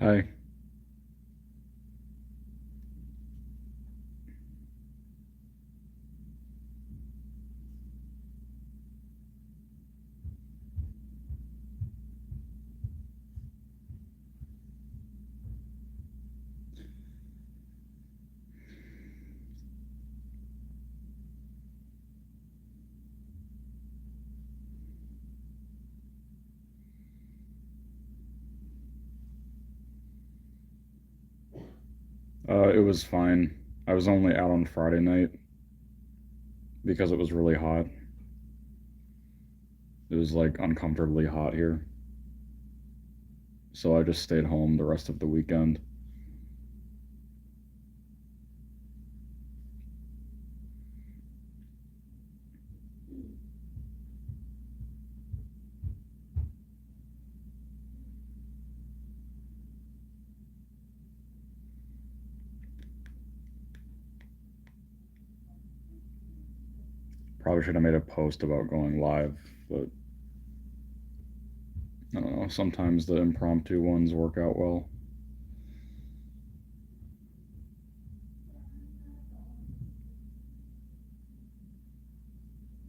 Hi. It was fine. I was only out on Friday night because it was really hot. It was like uncomfortably hot here. So I just stayed home the rest of the weekend. Probably should have made a post about going live, but I don't know. Sometimes the impromptu ones work out well.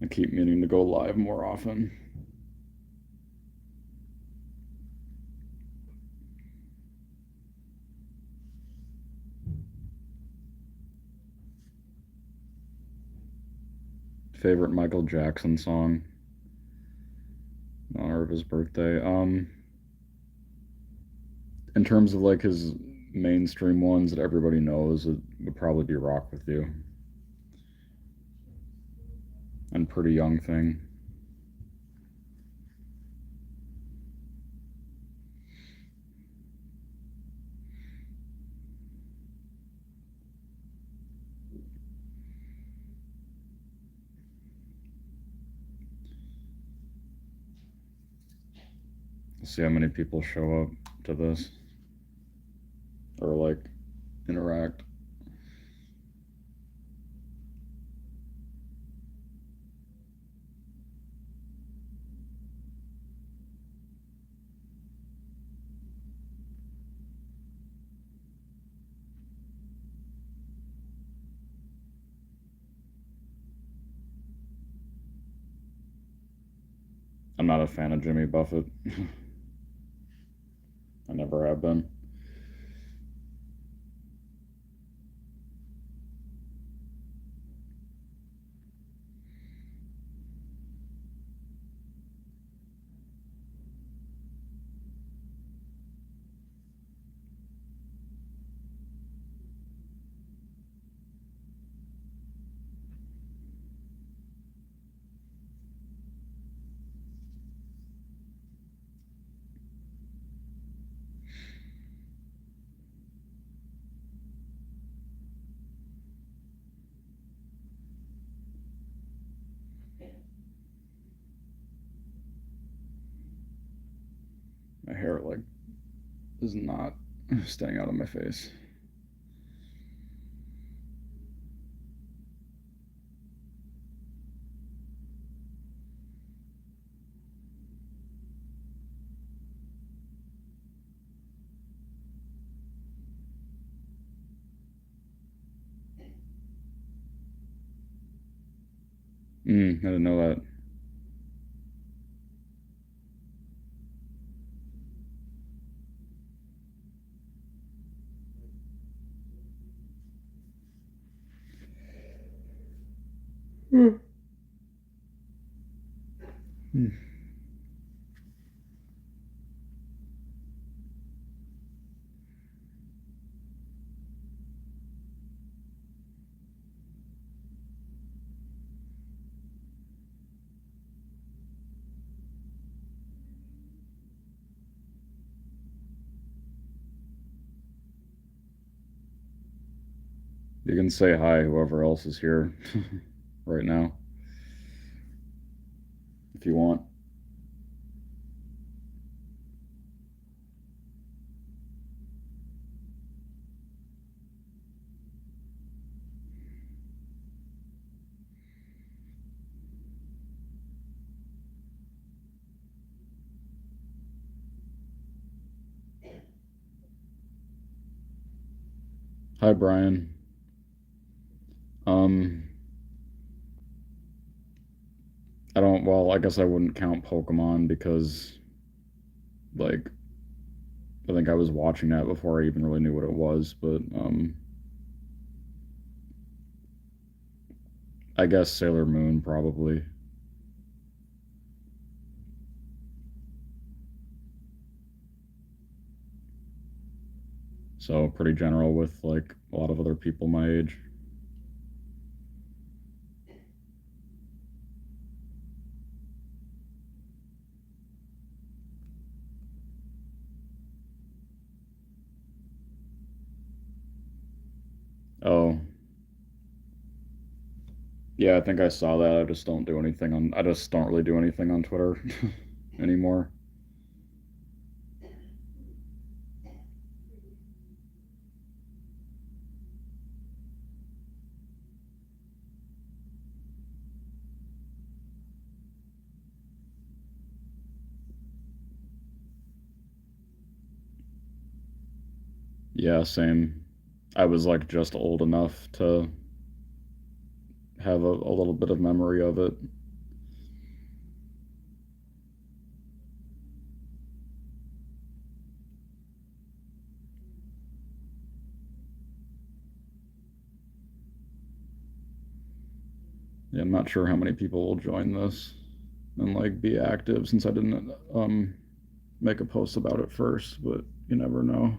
I keep meaning to go live more often. Favorite Michael Jackson song in honor of his birthday. In terms of like his mainstream ones that everybody knows, it would probably be Rock with You and Pretty Young Thing. See how many people show up to this or like interact. I'm not a fan of Jimmy Buffett. I never have been. My hair like is not staying out of my face. I didn't know that. Mm. You can say hi, whoever else is here right now, if you want. Hi, Brian. Um, I don't. Well, I guess I wouldn't count Pokemon because, like, I think I was watching that before I even really knew what it was. But I guess Sailor Moon probably. So pretty general with like a lot of other people my age. Oh, yeah, I think I saw that. I just don't do anything on. I just don't really do anything on Twitter anymore. Yeah, same. I was like just old enough to have a little bit of memory of it. Yeah, I'm not sure how many people will join this and like be active since I didn't make a post about it first, but you never know.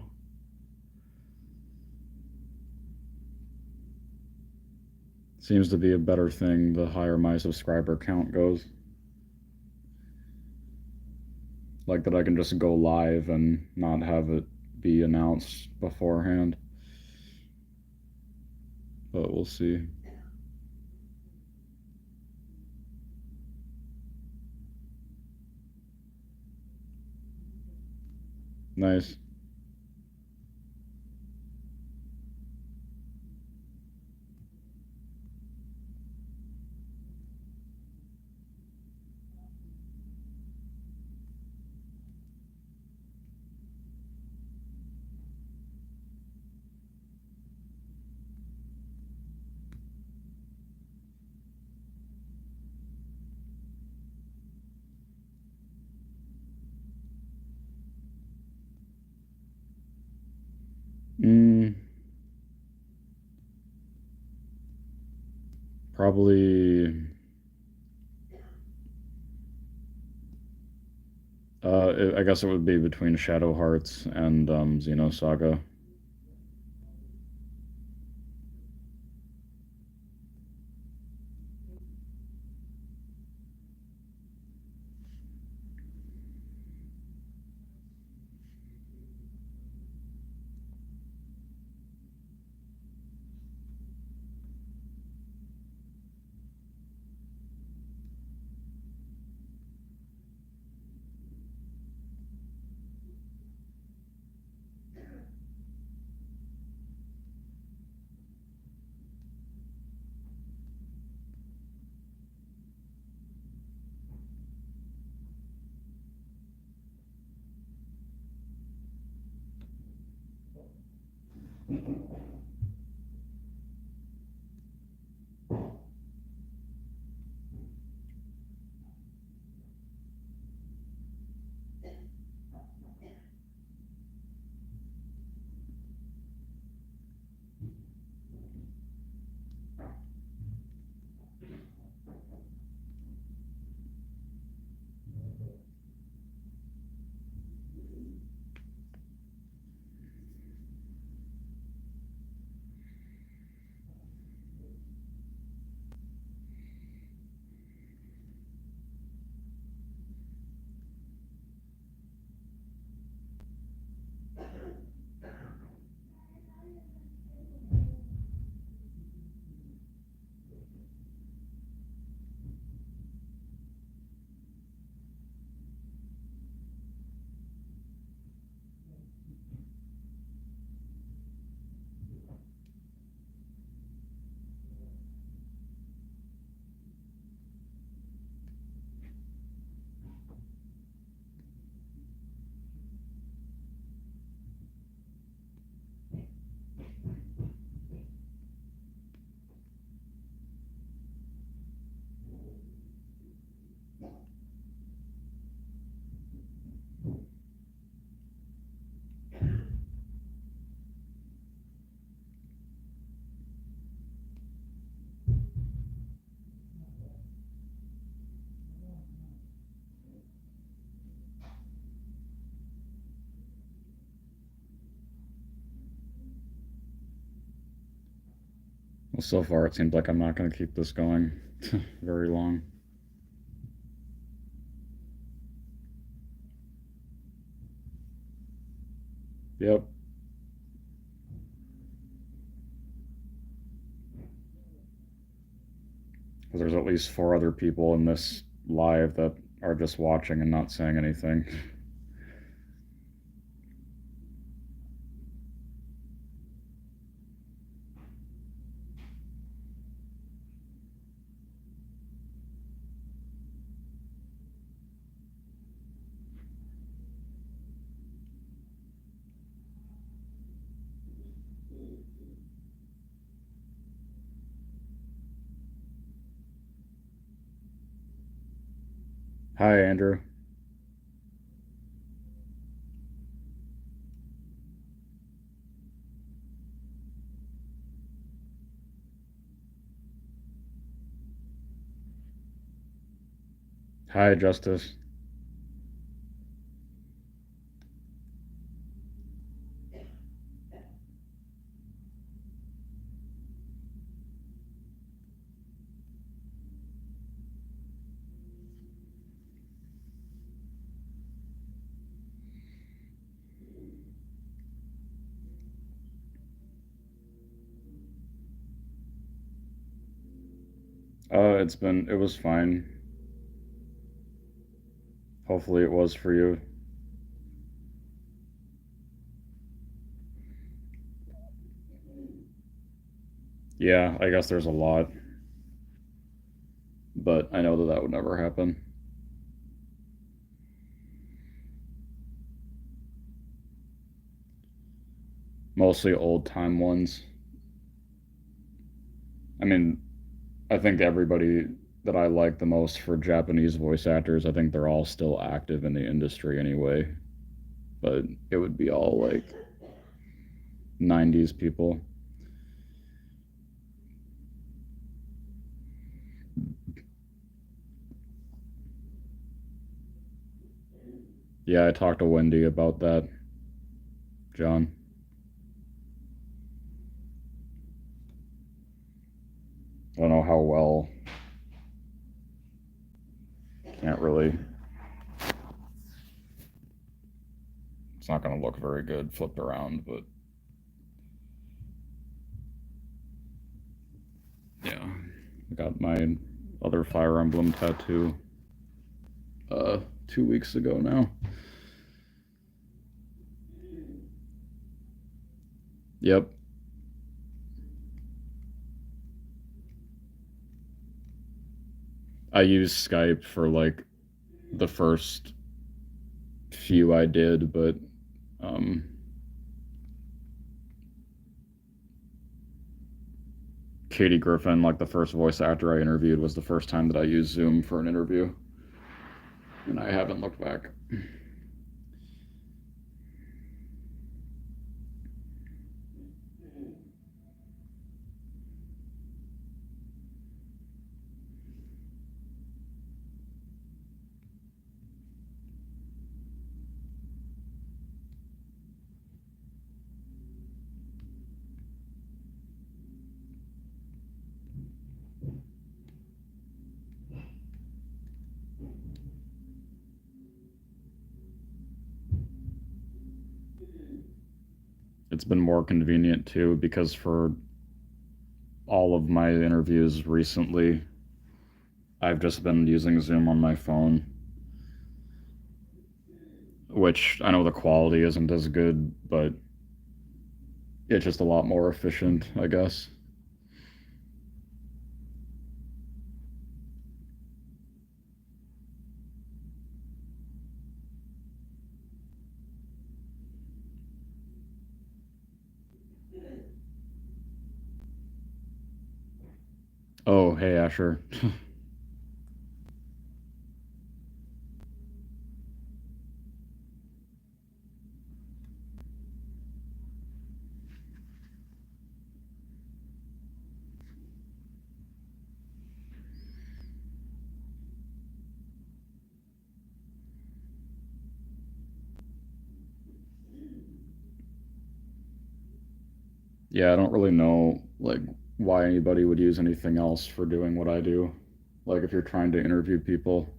Seems to be a better thing the higher my subscriber count goes. Like that I can just go live and not have it be announced beforehand. But we'll see. Nice. Mm, probably. I guess it would be between Shadow Hearts and Xenosaga. Well, so far it seems like I'm not going to keep this going very long. Yep. Because there's at least 4 other people in this live that are just watching and not saying anything. Hi, Andrew. Hi, Justice. It was fine. Hopefully it was for you. Yeah, I guess there's a lot, but I know that that would never happen. Mostly old time ones. I mean, I think everybody that I like the most for Japanese voice actors, I think they're all still active in the industry anyway. But it would be all like 90s people. Yeah, I talked to Wendy about that, John. I don't know how well. Can't really. It's not going to look very good flipped around, but yeah. I got my other Fire Emblem tattoo 2 weeks ago now. Yep. I used Skype for like the first few I did, but um, Katie Griffin, like the first voice actor I interviewed, was the first time that I used Zoom for an interview, and I haven't looked back. It's been more convenient too because for all of my interviews recently, I've just been using Zoom on my phone, which I know the quality isn't as good, but it's just a lot more efficient, I guess. Oh, hey, Asher. Yeah, I don't really know like why anybody would use anything else for doing what I do. Like if you're trying to interview people.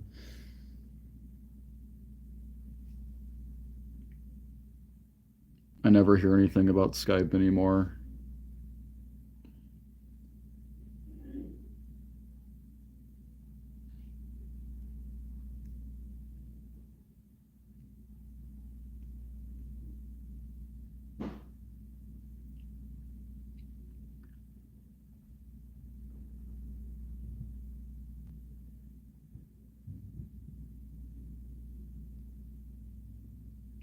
I never hear anything about Skype anymore.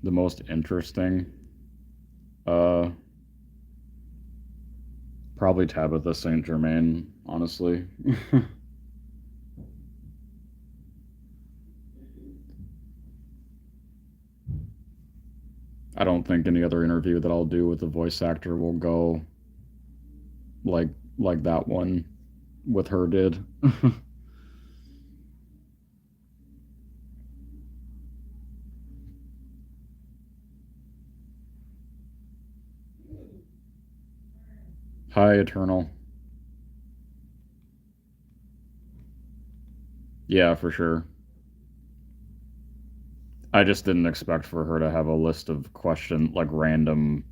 The most interesting, uh, probably Tabitha St. Germain, honestly. I don't think any other interview that I'll do with a voice actor will go like like that one with her did. Hi, Eternal. Yeah, for sure. I just didn't expect for her to have a list of question like random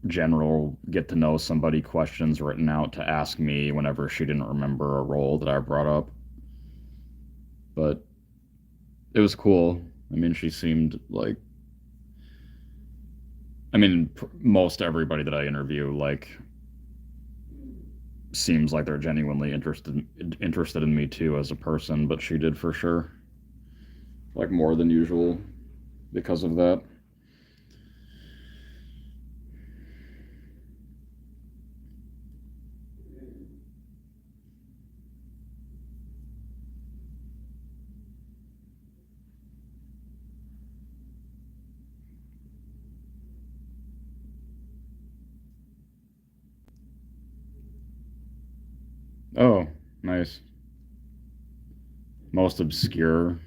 general get to know somebody questions written out to ask me whenever she didn't remember a role that I brought up. But it was cool. I mean, she seemed like most everybody that I interview like seems like they're genuinely interested in me too as a person, but she did for sure. Like more than usual because of that. Oh, nice. Most obscure.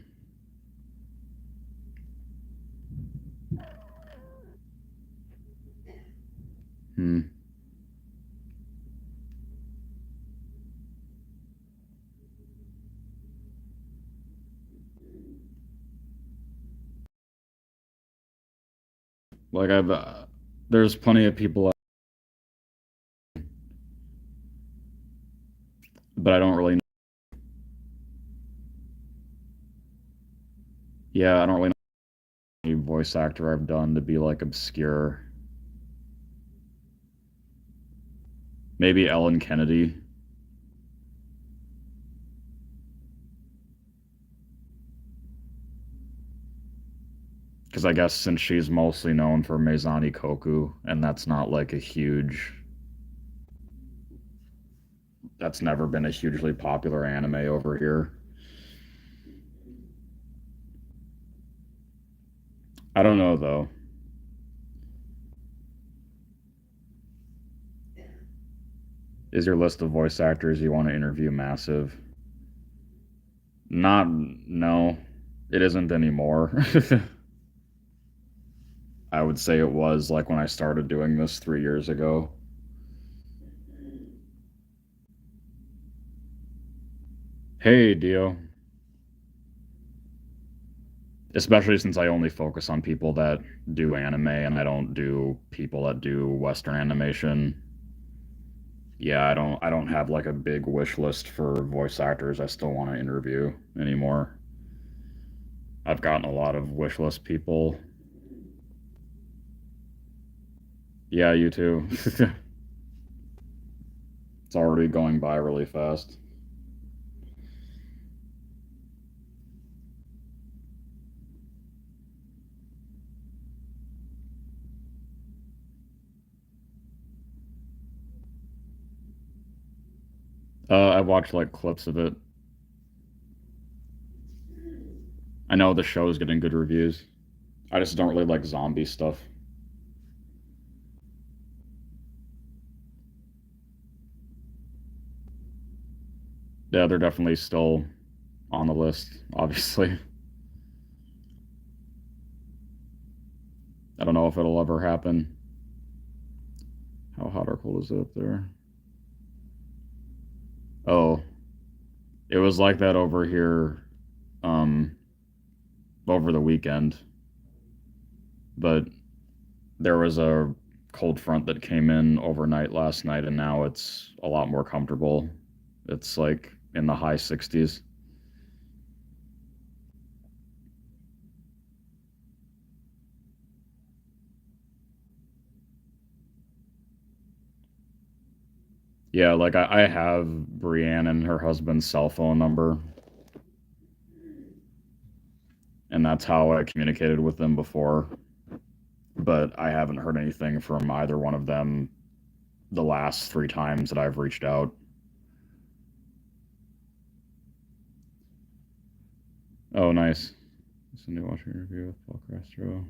Hmm. Like there's plenty of people, but I don't really know. Yeah, I don't really know any voice actor I've done to be like obscure. Maybe Ellen Kennedy, because I guess since she's mostly known for Maison Koku, and that's never been a hugely popular anime over here. I don't know though. Is your list of voice actors you want to interview massive? Not, no, it isn't anymore. I would say it was like when I started doing this 3 years ago. Hey, Dio. Especially since I only focus on people that do anime and I don't do people that do Western animation. Yeah, I don't have like a big wish list for voice actors I still want to interview anymore. I've gotten a lot of wish list people. Yeah, you too. It's already going by really fast. I watched like clips of it. I know the show's getting good reviews. I just don't really like zombie stuff. Yeah, they're definitely still on the list, obviously. I don't know if it'll ever happen. How hot or cold is it up there? Oh, it was like that over here, um, over the weekend, but there was a cold front that came in overnight last night, and now it's a lot more comfortable. It's like in the high 60s. Yeah, like I have Brienne and her husband's cell phone number, and that's how I communicated with them before. But I haven't heard anything from either one of them the last three times that I've reached out. Oh, nice. It's a new watching interview with Paul Castro.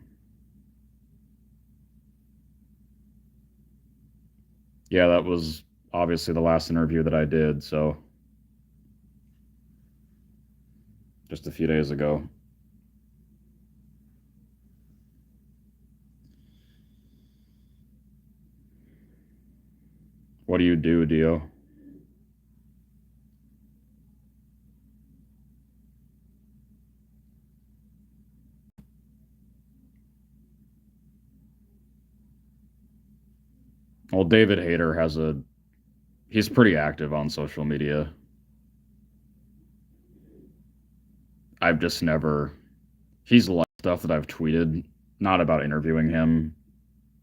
Yeah, that was obviously the last interview that I did, so just a few days ago. What do you do, Dio? Well, David Hayter has a he's pretty active on social media. I've just never he's liked stuff that I've tweeted, not about interviewing him,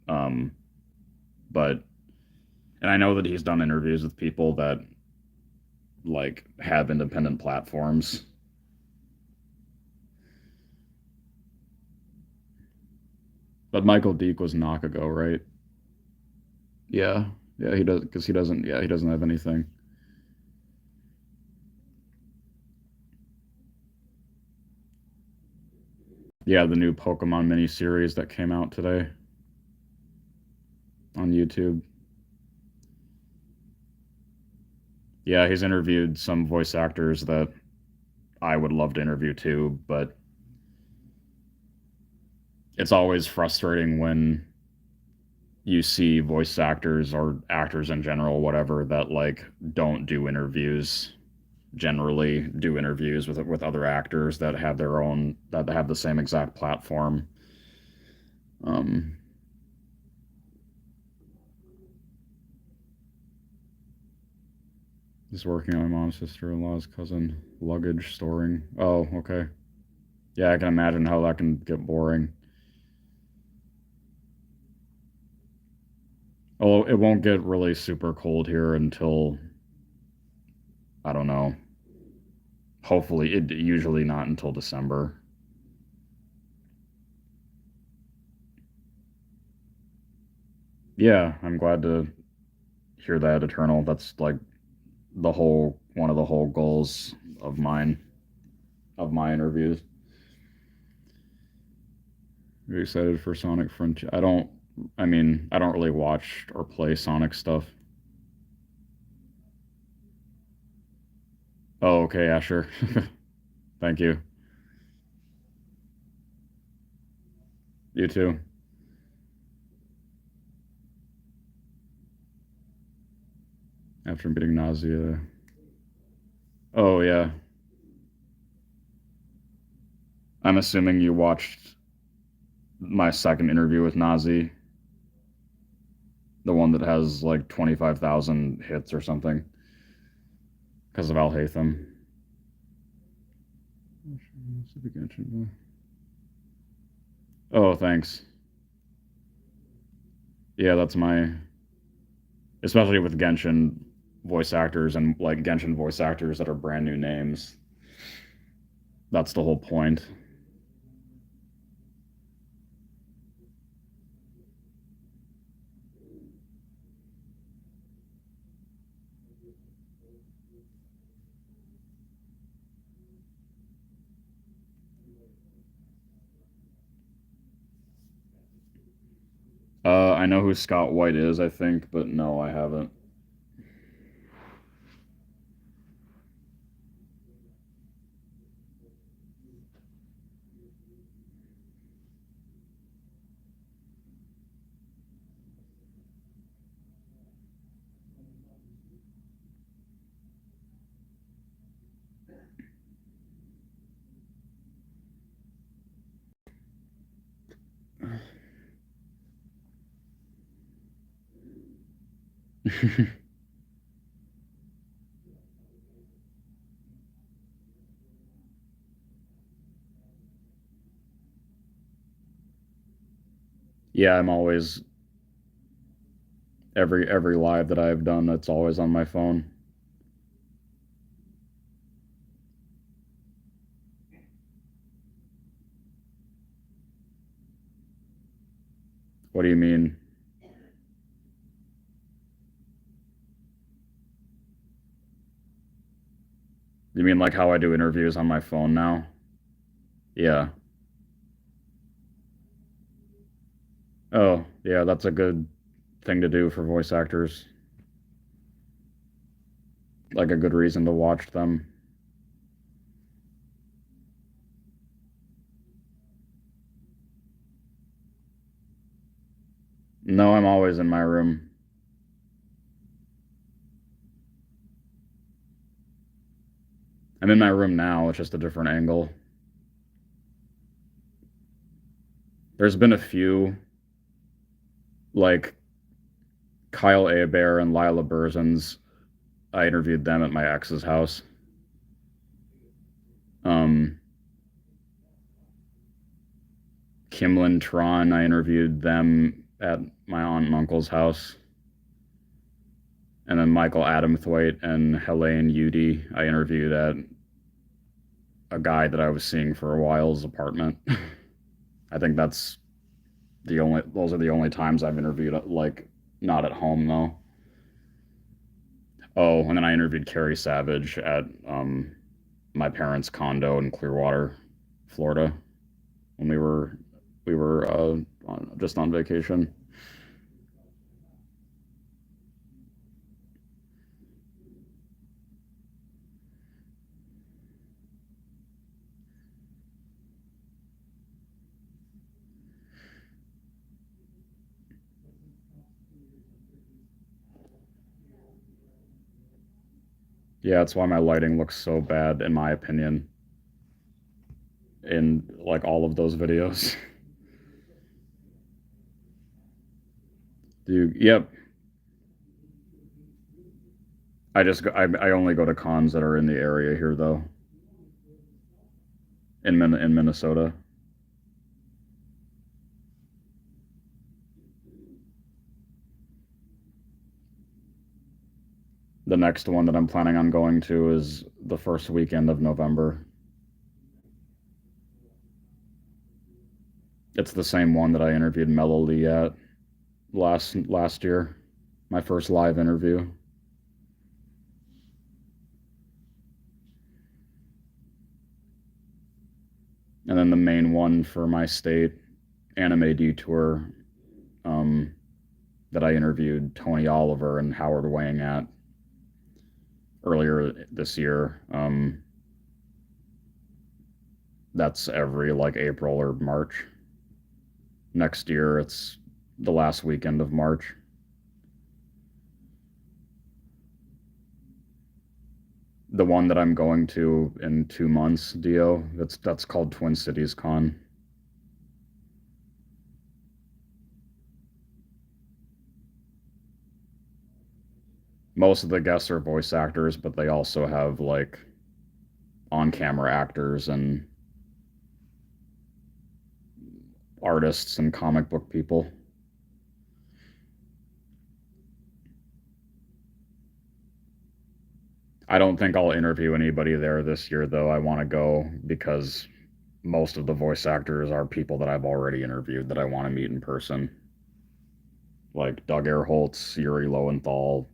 um, but and I know that he's done interviews with people that like have independent platforms. But Michael Deek was Nakago, right? Yeah, yeah, he does because he doesn't. Yeah, he doesn't have anything. Yeah, the new Pokemon mini series that came out today on YouTube. Yeah, he's interviewed some voice actors that I would love to interview too, but it's always frustrating when you see voice actors or actors in general, whatever, that like don't do interviews. Generally, do interviews with other actors that have their own that have the same exact platform. Um, just working on my mom's sister-in-law's cousin luggage storing. Oh, okay. Yeah, I can imagine how that can get boring. Oh, it won't get really super cold here until I don't know. Hopefully, it usually not until December. Yeah, I'm glad to hear that, Eternal. That's like the whole one of the whole goals of mine of my interviews. Are you excited for Sonic Frontier? I don't. I mean, I don't really watch or play Sonic stuff. Oh, okay, yeah, sure. Thank you. You too. After beating Nausea. Oh yeah. I'm assuming you watched my second interview with Nazi, the one that has like 25,000 hits or something because of Al Haytham. Oh, thanks. Yeah, that's my, especially with Genshin voice actors and like Genshin voice actors that are brand new names. That's the whole point. I know who Scott White is, I think, but no, I haven't. Yeah, I'm always every live that I've done, it's always on my phone. What do you mean? You mean like how I do interviews on my phone now? Yeah. Oh, yeah, that's a good thing to do for voice actors. Like a good reason to watch them. No, I'm always in my room. I'm in my room now, it's just a different angle. There's been a few, like Kyle Abair and Lila Berzins. I interviewed them at my ex's house. Um, Kimlin Tron, I interviewed them at my aunt and uncle's house. And then Michael Adamthwaite and Helene Udy, I interviewed at a guy that I was seeing for a while's apartment. I think those are the only times I've interviewed, like, not at home though. Oh, and then I interviewed Carrie Savage at my parents' condo in Clearwater, Florida, when we were just on vacation. Yeah, that's why my lighting looks so bad, in my opinion, in like all of those videos. Yep. I only go to cons that are in the area here though, in Minnesota. The next one that I'm planning on going to is the first weekend of November. It's the same one that I interviewed Mellow Lee at last year, my first live interview. And then the main one for my state, Anime Detour, um, that I interviewed Tony Oliver and Howard Wang at earlier this year. That's every like April or March. Next year, it's the last weekend of March. The one that I'm going to in 2 months, Dio, that's called Twin Cities Con. Most of the guests are voice actors, but they also have like on-camera actors and artists and comic book people. I don't think I'll interview anybody there this year, though. I want to go because most of the voice actors are people that I've already interviewed that I want to meet in person, like Doug Airholtz, Yuri Lowenthal,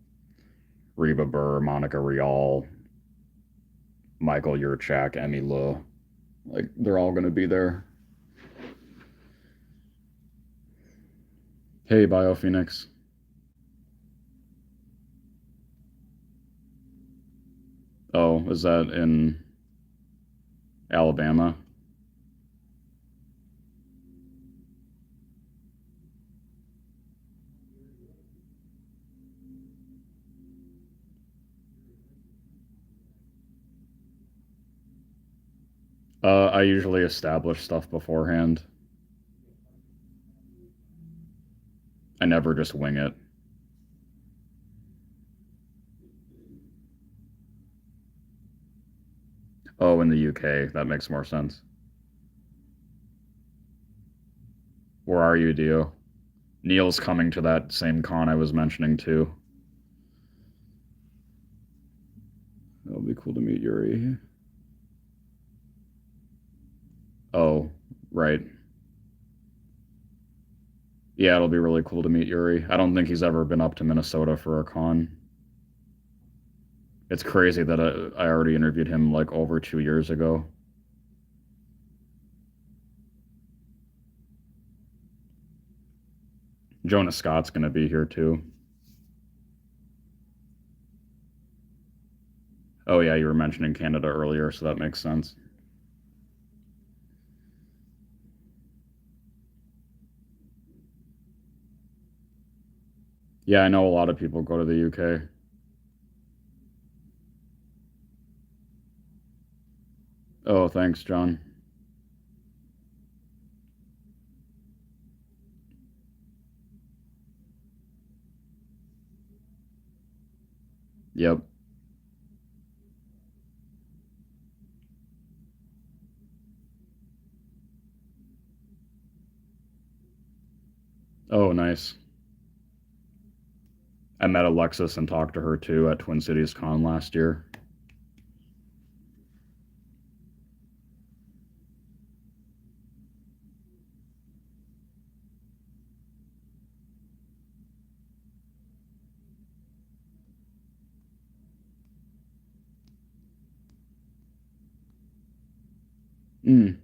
Reba Burr, Monica Rial, Michael Yurchak, Emmy Lowe. Like, they're all going to be there. Hey, BioPhoenix. Oh, is that in Alabama? I usually establish stuff beforehand. I never just wing it. Oh, in the UK, that makes more sense. Where are you, Dio? Neil's coming to that same con I was mentioning too. It'll be cool to meet Yuri. Oh, right. Yeah, it'll be really cool to meet Yuri. I don't think he's ever been up to Minnesota for a con. It's crazy that I already interviewed him like over 2 years ago. Jonas Scott's going to be here too. Oh, yeah, you were mentioning Canada earlier, so that makes sense. Yeah, I know a lot of people go to the UK. Oh, thanks, John. Yep. Oh, nice. I met Alexis and talked to her too at Twin Cities Con last year. Mm.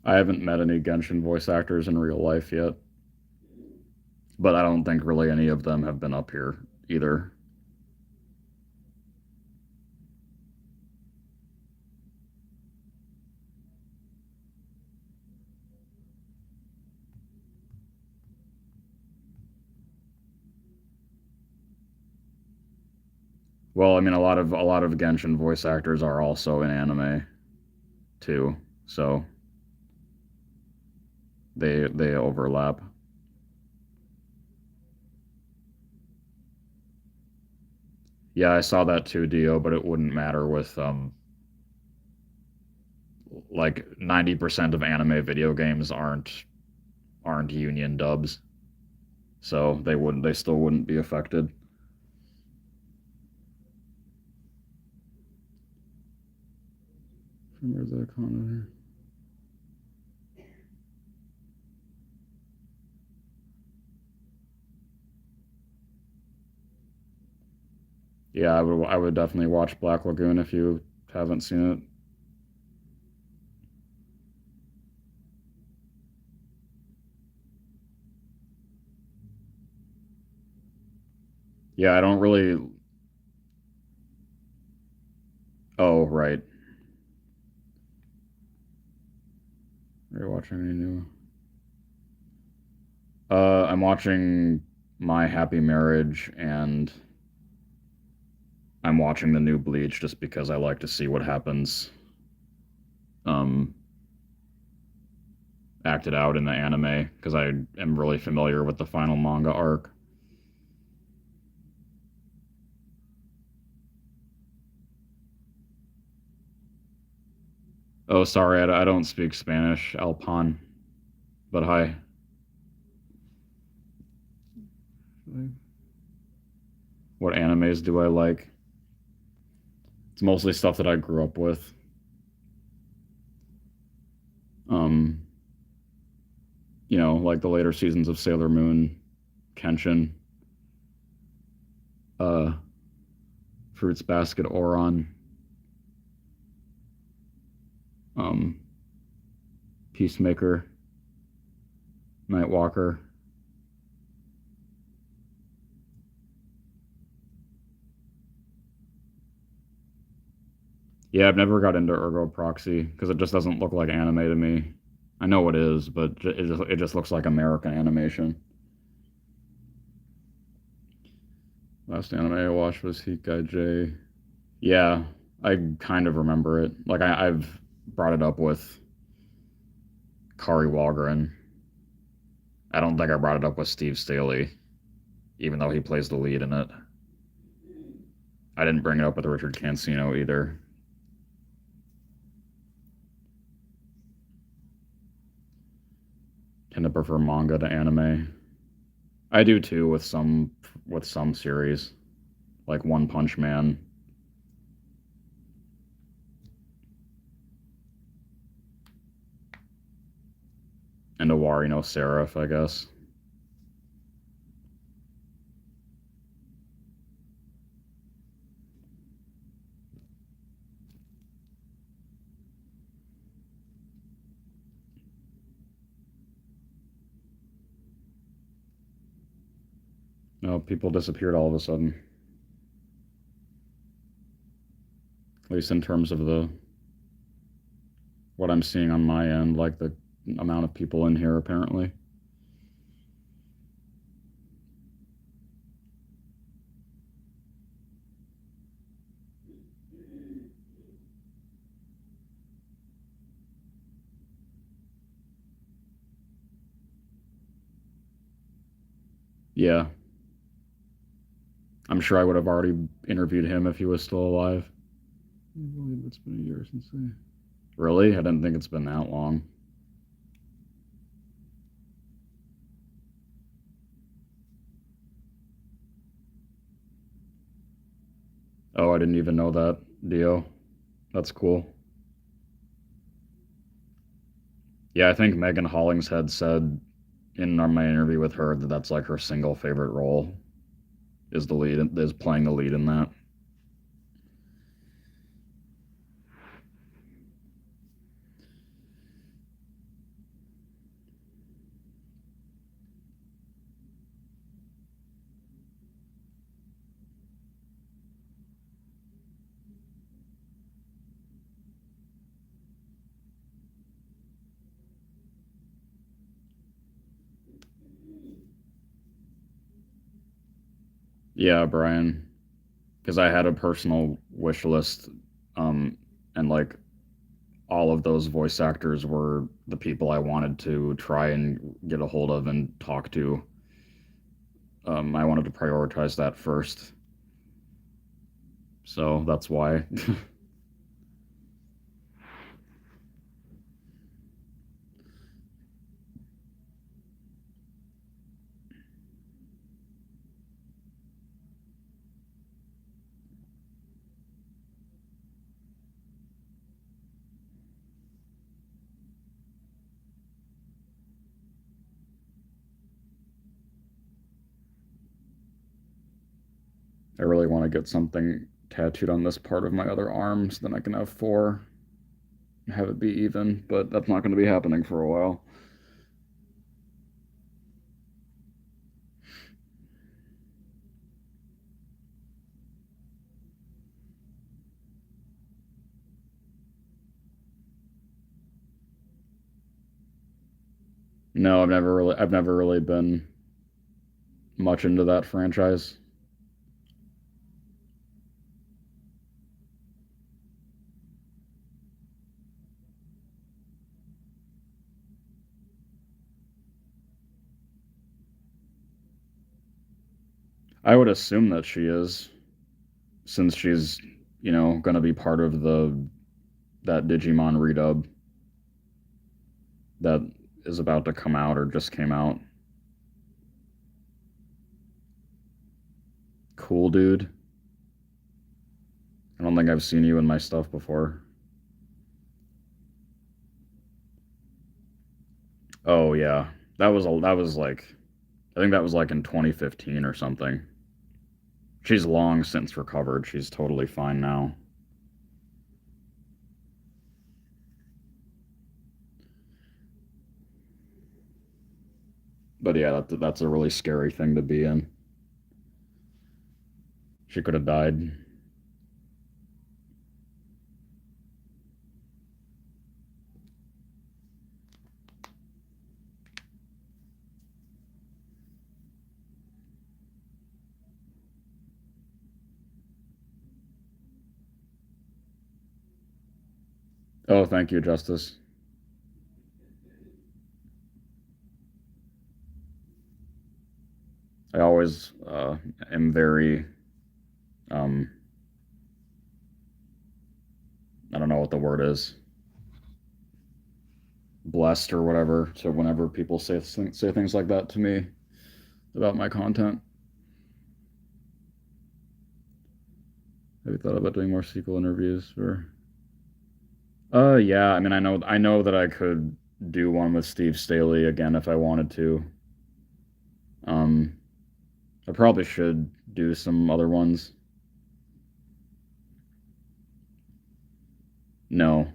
I haven't met any Genshin voice actors in real life yet, but I don't think really any of them have been up here either. Well, I mean, a lot of Genshin voice actors are also in anime too, so they overlap. Yeah, I saw that too, Dio, but it wouldn't matter with like 90% of anime video games aren't union dubs, so they still wouldn't be affected. Where's that comment? Yeah, I would definitely watch Black Lagoon if you haven't seen it. Yeah, I don't really. Oh, right. Are you watching any new? I'm watching My Happy Marriage, and I'm watching the new Bleach just because I like to see what happens um acted out in the anime because I am really familiar with the final manga arc. Oh, sorry, I don't speak Spanish, Alpan, but hi. What animes do I like? It's mostly stuff that I grew up with. Um, like the later seasons of Sailor Moon, Kenshin, uh, Fruits Basket, Oron, um, Peacemaker, Nightwalker. Yeah, I've never got into Ergo Proxy because it just doesn't look like anime to me. I know it is, but it just looks like American animation. Last anime I watched was Hikai J. Yeah, I kind of remember it. Like I've brought it up with Kari Walgren. I don't think I brought it up with Steve Staley, even though he plays the lead in it. I didn't bring it up with Richard Cancino either. Tend to prefer manga to anime. I do too with some series, like One Punch Man. And Owari no Seraph, I guess. No, people disappeared all of a sudden. At least in terms of the what I'm seeing on my end, like the amount of people in here apparently. Yeah. I'm sure I would have already interviewed him if he was still alive. I believe it's been a year since I. Really? I didn't think it's been that long. Oh, I didn't even know that, Dio. That's cool. Yeah, I think Megan Hollingshead said in my interview with her that that's like her single favorite role is the lead is playing the lead in that. Yeah, Brian, because I had a personal wish list, um, and like all of those voice actors were the people I wanted to try and get a hold of and talk to. I wanted to prioritize that first, so that's why. I really want to get something tattooed on this part of my other arm so then I can have four, have it be even, but that's not going to be happening for a while. No, I've never really been much into that franchise. I would assume that she is, since she's, going to be part of the that Digimon redub that is about to come out or just came out. Cool, dude. I don't think I've seen you in my stuff before. Oh yeah, that was like I think that was like in 2015 or something. She's long since recovered. She's totally fine now. But yeah, that's a really scary thing to be in. She could have died. Oh, thank you, Justice. always am very um I don't know what the word is, blessed or whatever. So whenever people say things like that to me about my content, have you thought about doing more sequel interviews or? Yeah. I mean, I know that I could do one with Steve Staley again if I wanted to. Um, I probably should do some other ones. No,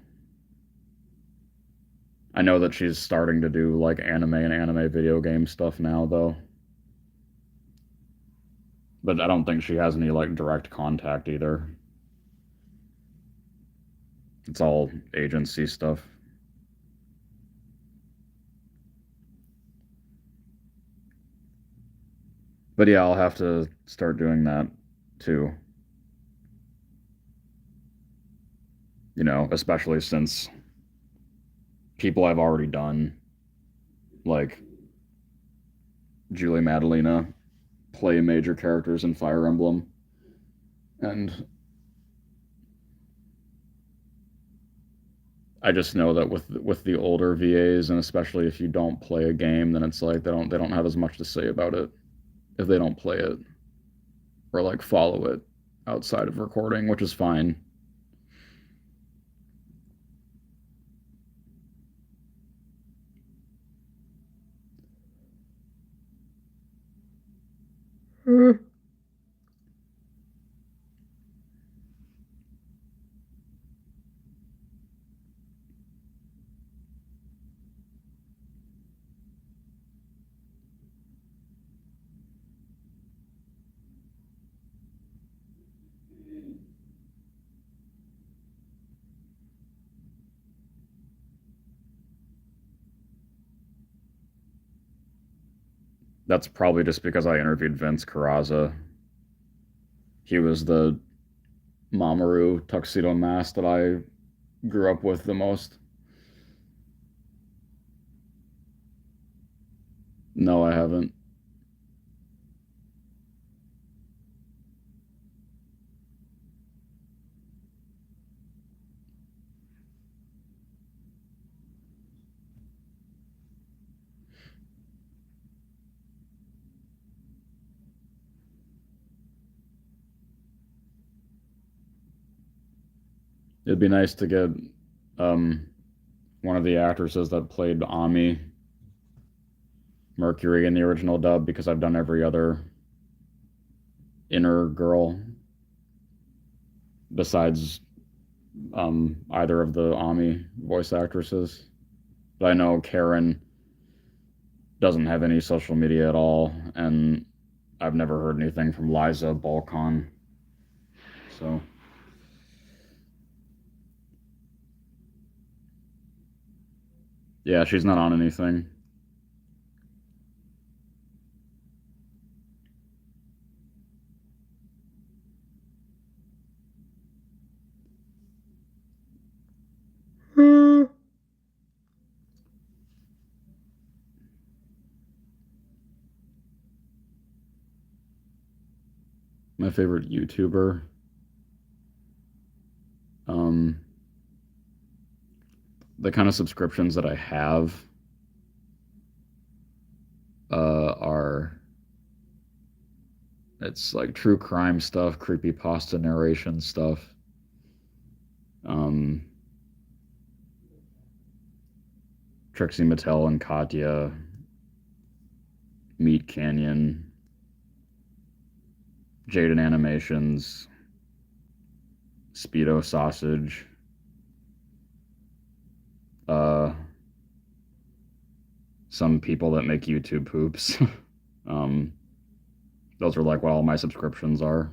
I know that she's starting to do like anime and anime video game stuff now, though. But I don't think she has any like direct contact either. It's all agency stuff. But yeah, I'll have to start doing that too. Especially since people I've already done, like Julie Madalena, play major characters in Fire Emblem. And I just know that with the older VAs, and especially if you don't play a game, then it's like they don't have as much to say about it if they don't play it or like follow it outside of recording, which is fine. That's probably just because I interviewed Vince Carrazza. He was the Mamoru Tuxedo Mask that I grew up with the most. No, I haven't. It'd be nice to get um, one of the actresses that played Ami Mercury in the original dub because I've done every other inner girl besides either of the Ami voice actresses. But I know Karen doesn't have any social media at all, and I've never heard anything from Liza Balkan. So, yeah, she's not on anything. My favorite YouTuber. Um, the kind of subscriptions that I have are it's like true crime stuff, creepy pasta narration stuff. Um, Trixie Mattel and Katya, Meat Canyon, Jaden Animations, Speedo Sausage, uh, some people that make YouTube poops. um, those are like what all my subscriptions are.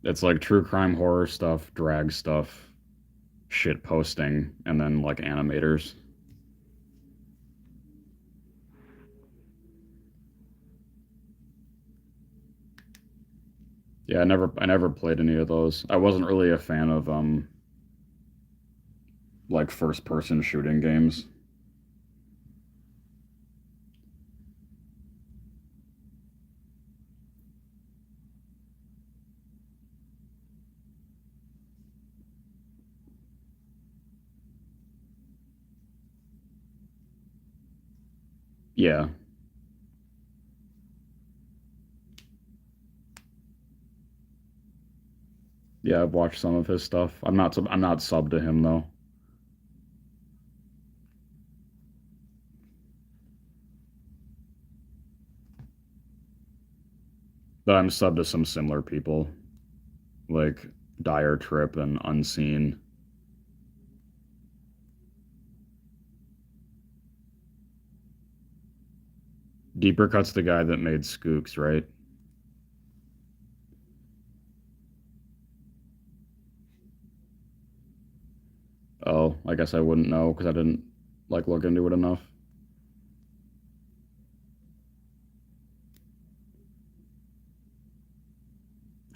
It's like true crime horror stuff, drag stuff, shit posting, and then like animators. Yeah, I never played any of those. I wasn't really a fan of like first person shooting games. Yeah. Yeah, I've watched some of his stuff. I'm not sub to him though. But I'm sub to some similar people like Dire Trip and Unseen. Deeper Cut's the guy that made Skooks, right? Oh, I guess I wouldn't know because I didn't like look into it enough.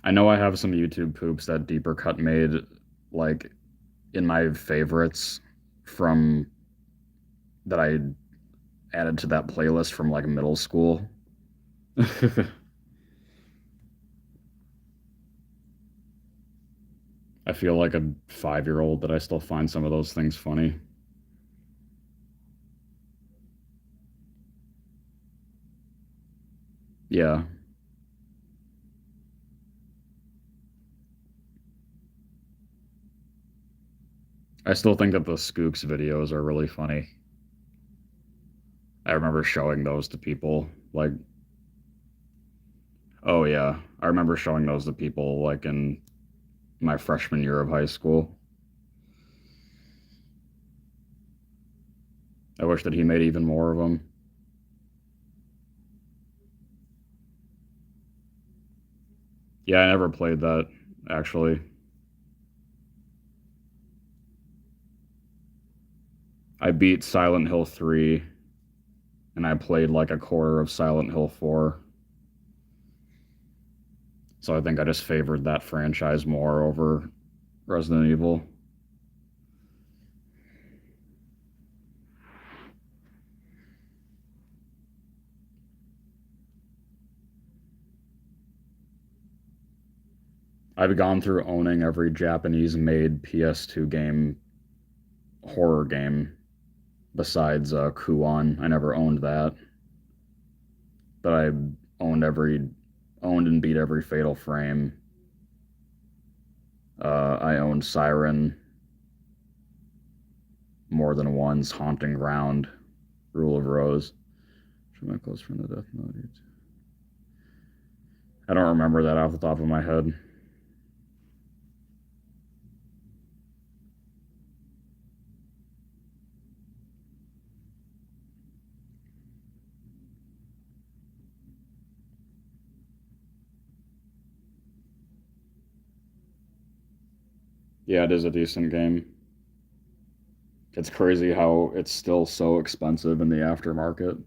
I know I have some YouTube poops that Deeper Cut made like in my favorites from that I added to that playlist from like middle school. I feel like a 5-year old that I still find some of those things funny. Yeah. I still think that the Skooks videos are really funny. I remember showing those to people. Like, oh yeah. I remember showing those to people like in my freshman year of high school. I wish that he made even more of them. Yeah, I never played that actually. I beat Silent Hill 3 and I played like a quarter of Silent Hill 4. So I think I just favored that franchise more over Resident Evil. I've gone through owning every Japanese made PS2 game, horror game, besides Kuon. I never owned that. But I owned and beat every Fatal Frame. I owned Siren more than once, Haunting Ground, Rule of Rose. Show my close friend the Death Note. I don't remember that off the top of my head. Yeah, it is a decent game. It's crazy how it's still so expensive in the aftermarket.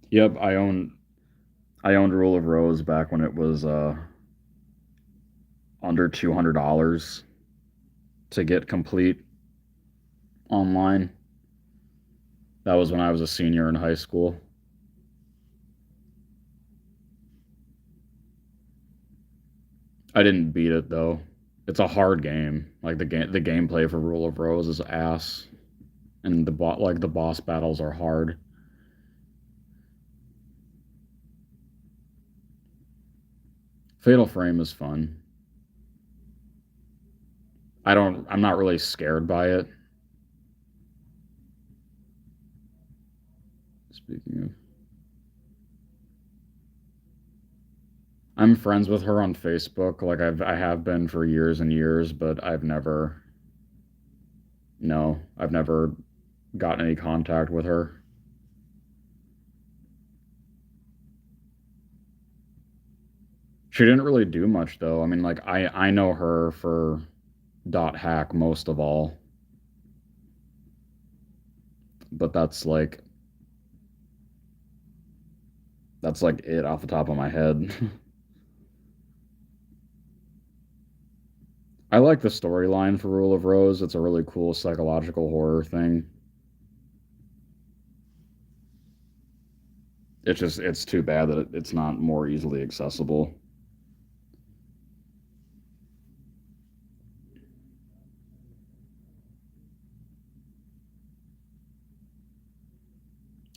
Yep, I owned Rule of Rose back when it was under $200 to get complete online. That was when I was a senior in high school. I didn't beat it though. It's a hard game. Like the gameplay for Rule of Rose is ass, and the boss battles are hard. Fatal Frame is fun. I'm not really scared by it. Speaking of, I'm friends with her on Facebook. Like I have been for years and years, but I've never gotten any contact with her. She didn't really do much though. I mean, like I know her for Dot Hack most of all, but that's like it off the top of my head. I like the storyline for Rule of Rose. It's a really cool psychological horror thing. It's too bad that it's not more easily accessible.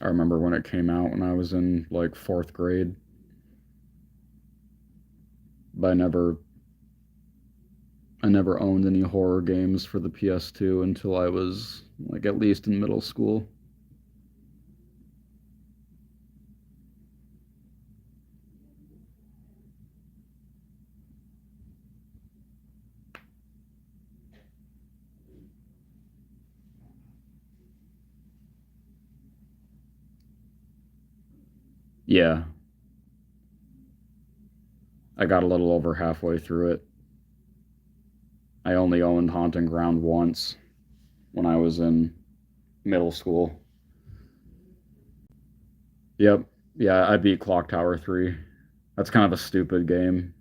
I remember when it came out when I was in like fourth grade, but I never owned any horror games for the PS2 until I was like at least in middle school. Yeah, I got a little over halfway through it. I only owned Haunting Ground once when I was in middle school. Yep. Yeah, I beat Clock Tower 3. That's kind of a stupid game.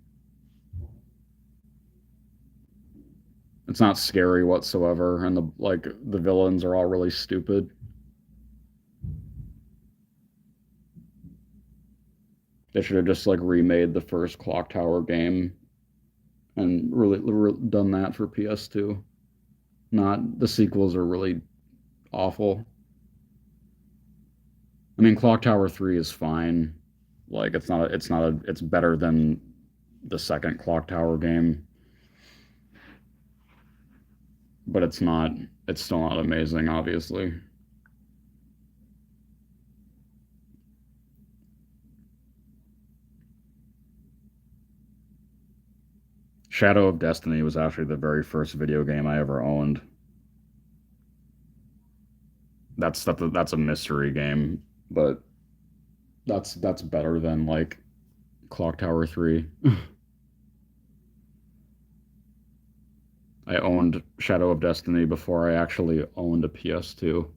It's not scary whatsoever, and the villains are all really stupid. They should have just like remade the first Clock Tower game and done that for PS2. Not the sequels are really awful. I mean, Clock Tower 3 is fine. Like it's better than the second Clock Tower game, but it's still not amazing, obviously. Shadow of Destiny was actually the very first video game I ever owned. That's a mystery game, but that's better than like Clock Tower 3. I owned Shadow of Destiny before I actually owned a PS2.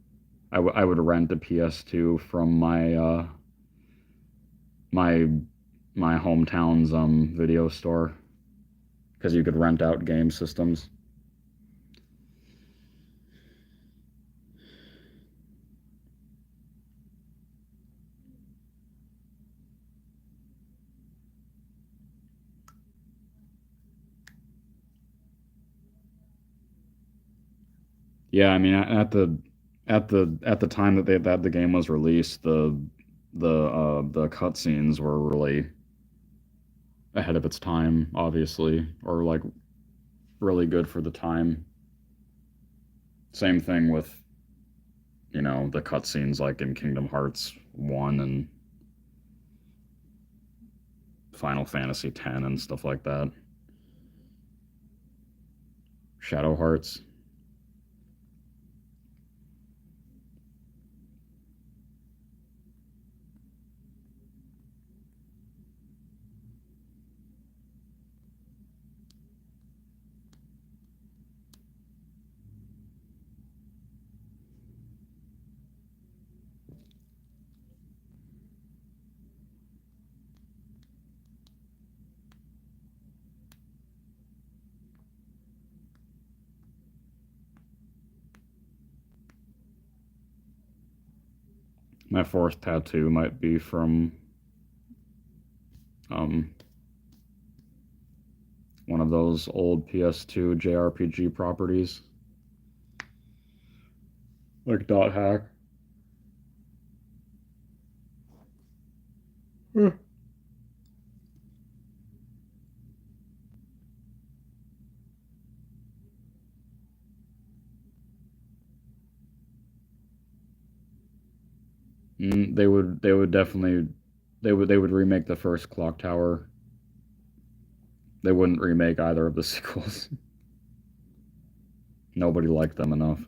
I would rent a PS2 from my my hometown's video store because you could rent out game systems. Yeah, I mean at the time that the game was released, the cutscenes were really ahead of its time, obviously, or like really good for the time. Same thing with, the cutscenes like in Kingdom Hearts 1 and Final Fantasy 10 and stuff like that. Shadow Hearts. My fourth tattoo might be from um one of those old PS2 JRPG properties, like Dot Hack. Hmm. They would definitely they would remake the first Clock Tower. They wouldn't remake either of the sequels. Nobody liked them enough.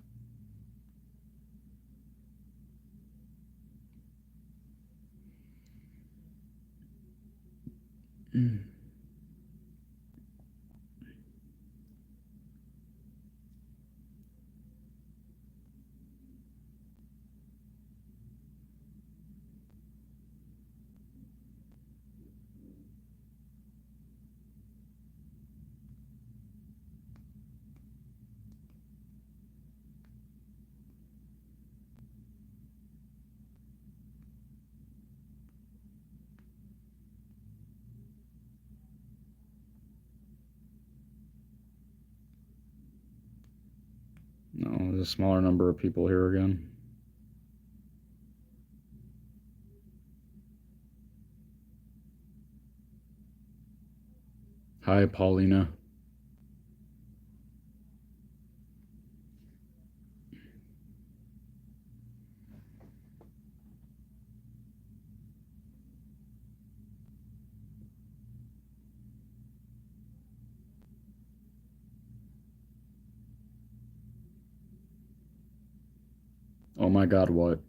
No, there's a smaller number of people here again. Hi, Paulina. Oh my god, what?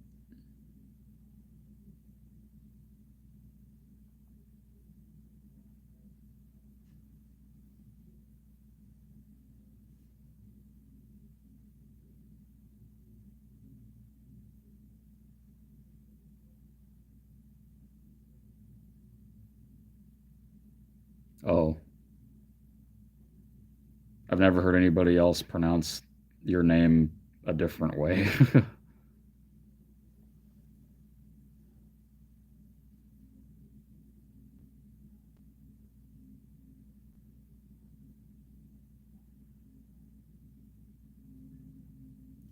Oh, I've never heard anybody else pronounce your name a different way.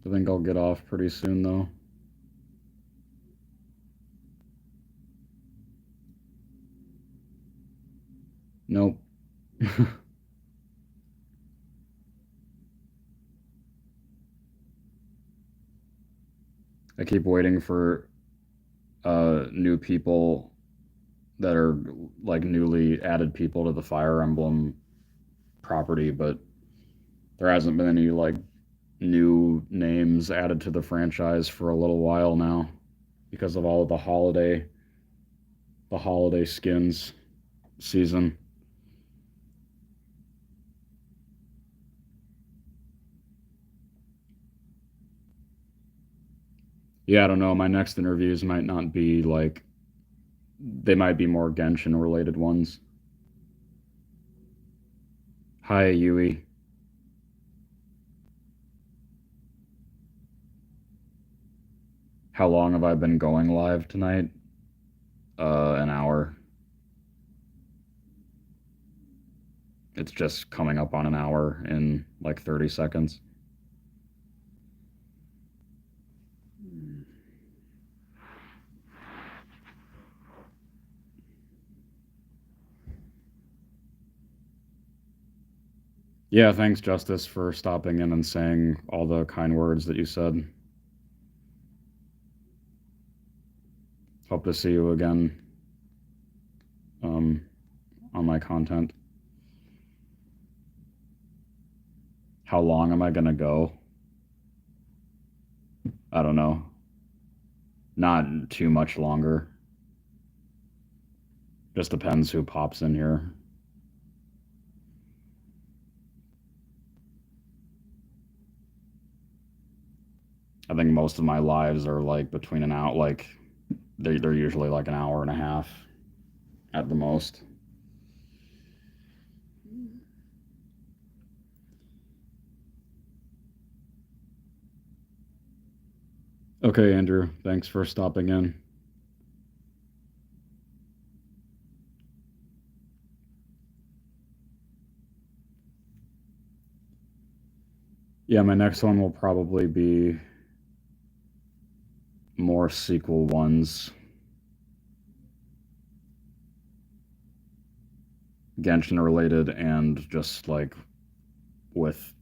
I think I'll get off pretty soon, though. Nope. I keep waiting for new people that are like newly added people to the Fire Emblem property, but there hasn't been any like new names added to the franchise for a little while now because of all of the holiday skins season. Yeah, I don't know. My next interviews might not be like they might be more Genshin related ones. Hi, Yui. How long have I been going live tonight? An hour. It's just coming up on an hour in like 30 seconds. Yeah, thanks, Justice, for stopping in and saying all the kind words that you said. Hope to see you again um, on my content. How long am I going to go? I don't know. Not too much longer. Just depends who pops in here. I think most of my lives are like between an hour, like they're usually like an hour and a half at the most. Okay, Andrew, thanks for stopping in. Yeah, my next one will probably be more sequel ones. Genshin related and just like with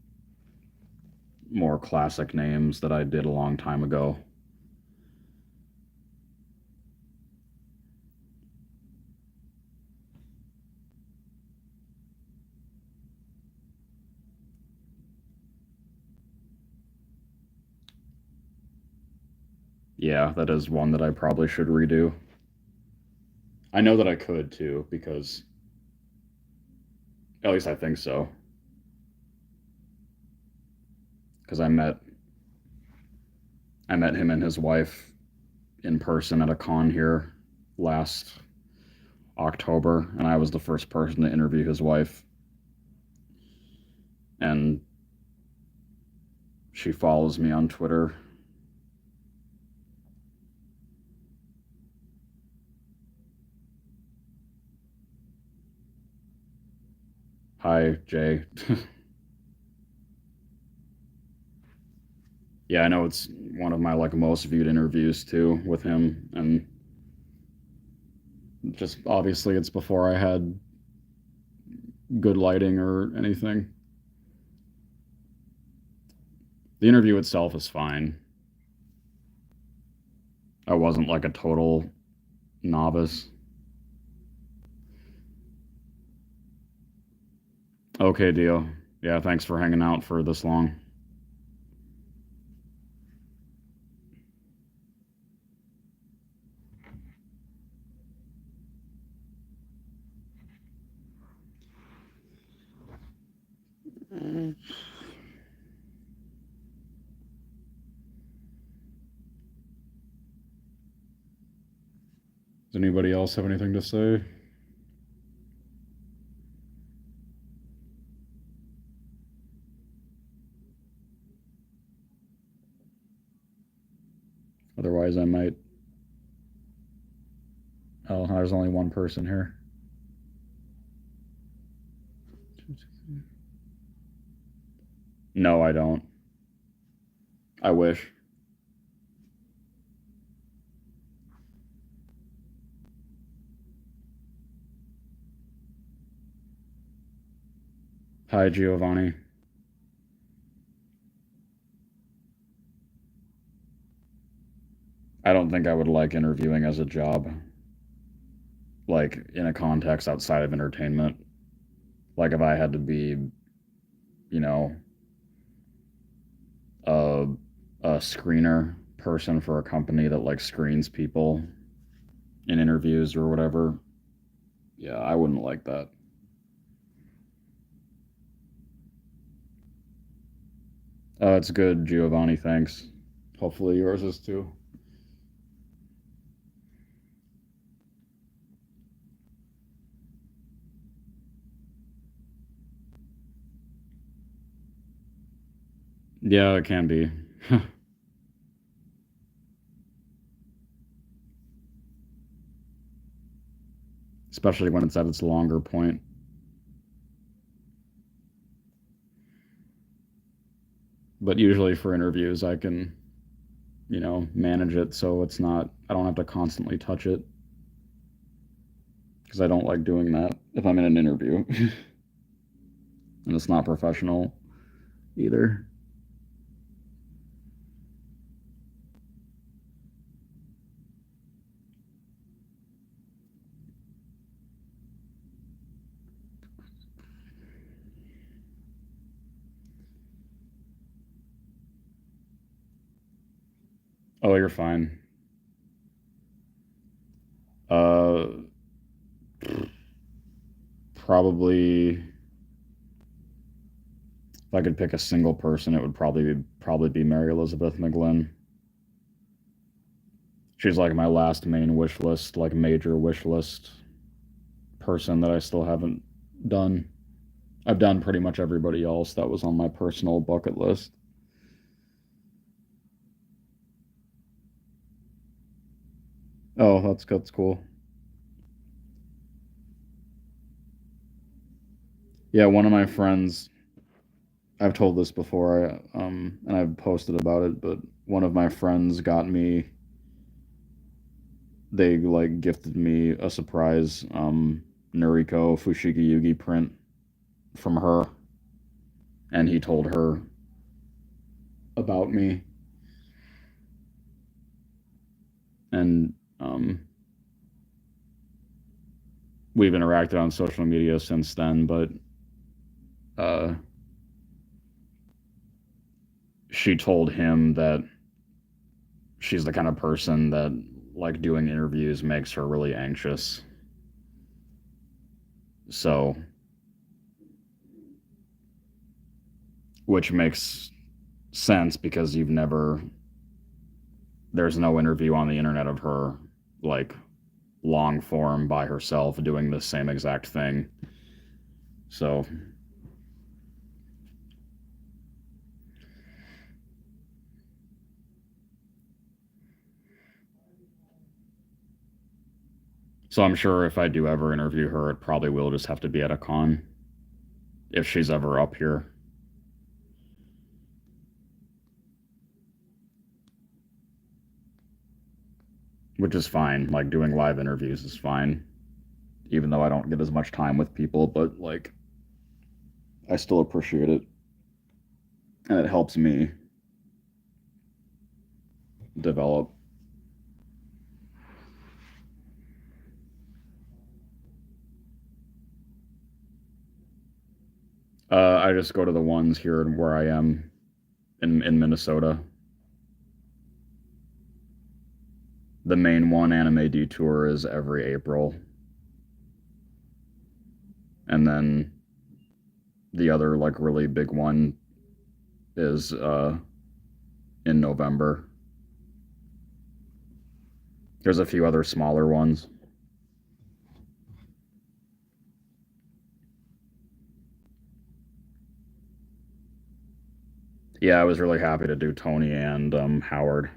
more classic names that I did a long time ago. Yeah, that is one that I probably should redo. I know that I could too, because at least I think so. Because I met him and his wife in person at a con here last October, and I was the first person to interview his wife. And she follows me on Twitter. Hi, Jay. Yeah, I know it's one of my like most viewed interviews too with him, and just obviously it's before I had good lighting or anything. The interview itself is fine. I wasn't like a total novice. Okay, Dio. Yeah, thanks for hanging out for this long. Does anybody else have anything to say? Otherwise, I might. Oh, there's only one person here. No, I don't. I wish. Hi, Giovanni. I don't think I would like interviewing as a job, like in a context outside of entertainment. Like if I had to be, you know, a a screener person for a company that like screens people in interviews or whatever. Yeah, I wouldn't like that. It's good, Giovanni. Thanks. Hopefully yours is too. Yeah, it can be. Especially when it's at its longer point. But usually for interviews, I can, manage it so it's not, I don't have to constantly touch it because I don't like doing that if I'm in an interview. And it's not professional either. Oh, you're fine. Uh, Probably if I could pick a single person, it would probably be Mary Elizabeth McGlynn. She's like my last main wish list, like major wish list person that I still haven't done. I've done pretty much everybody else that was on my personal bucket list. Oh, that's cool. Yeah, one of my friends. I've told this before, and I've posted about it, but one of my friends got me. They like gifted me a surprise Noriko Fushigi Yugi print from her, and he told her about me, and we've interacted on social media since then. But uh, she told him that she's the kind of person that like doing interviews makes her really anxious. So, which makes sense because there's no interview on the internet of her like long form by herself doing the same exact thing. So, I'm sure if I do ever interview her, it probably will just have to be at a con if she's ever up here. Which is fine. Like doing live interviews is fine, even though I don't get as much time with people. But like, I still appreciate it, and it helps me develop. I just go to the ones here where I am in Minnesota. The main one, Anime Detour, is every April, and then the other like really big one is in November. There's a few other smaller ones. Yeah, I was really happy to do Tony and Howard.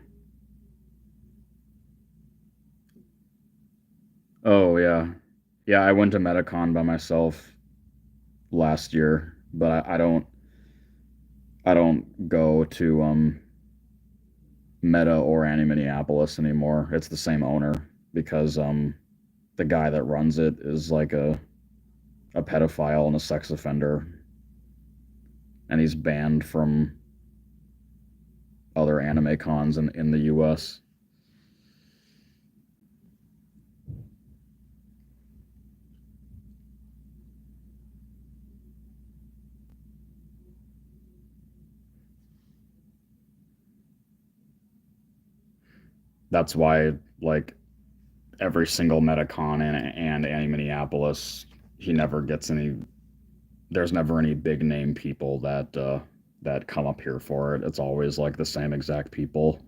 Oh yeah, yeah. I went to Metacon by myself last year, but I don't go to Meta or Annie Minneapolis anymore. It's the same owner because the guy that runs it is like a pedophile and a sex offender, and he's banned from other anime cons in the U.S. That's why like every single Metacon and Annie Minneapolis, he never gets any. There's never any big name people that come up here for it. It's always like the same exact people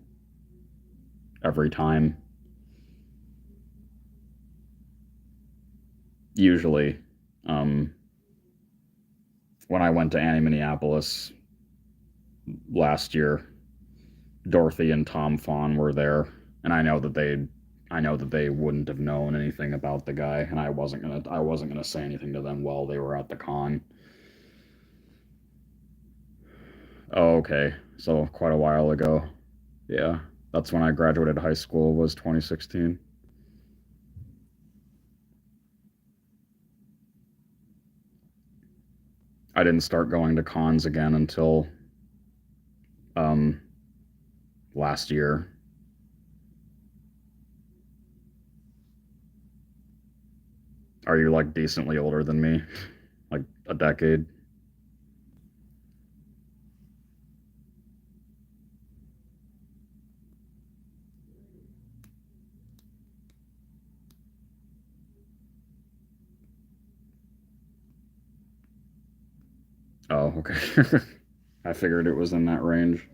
every time. Usually, um, when I went to Annie Minneapolis last year, Dorothy and Tom Fawn were there, and I know that they wouldn't have known anything about the guy, and I wasn't gonna say anything to them while they were at the con. Oh, okay, so quite a while ago. Yeah, that's when I graduated high school. Was 2016. I didn't start going to cons again until um last year. Are you like decently older than me? Like a decade? Oh, okay. I figured it was in that range.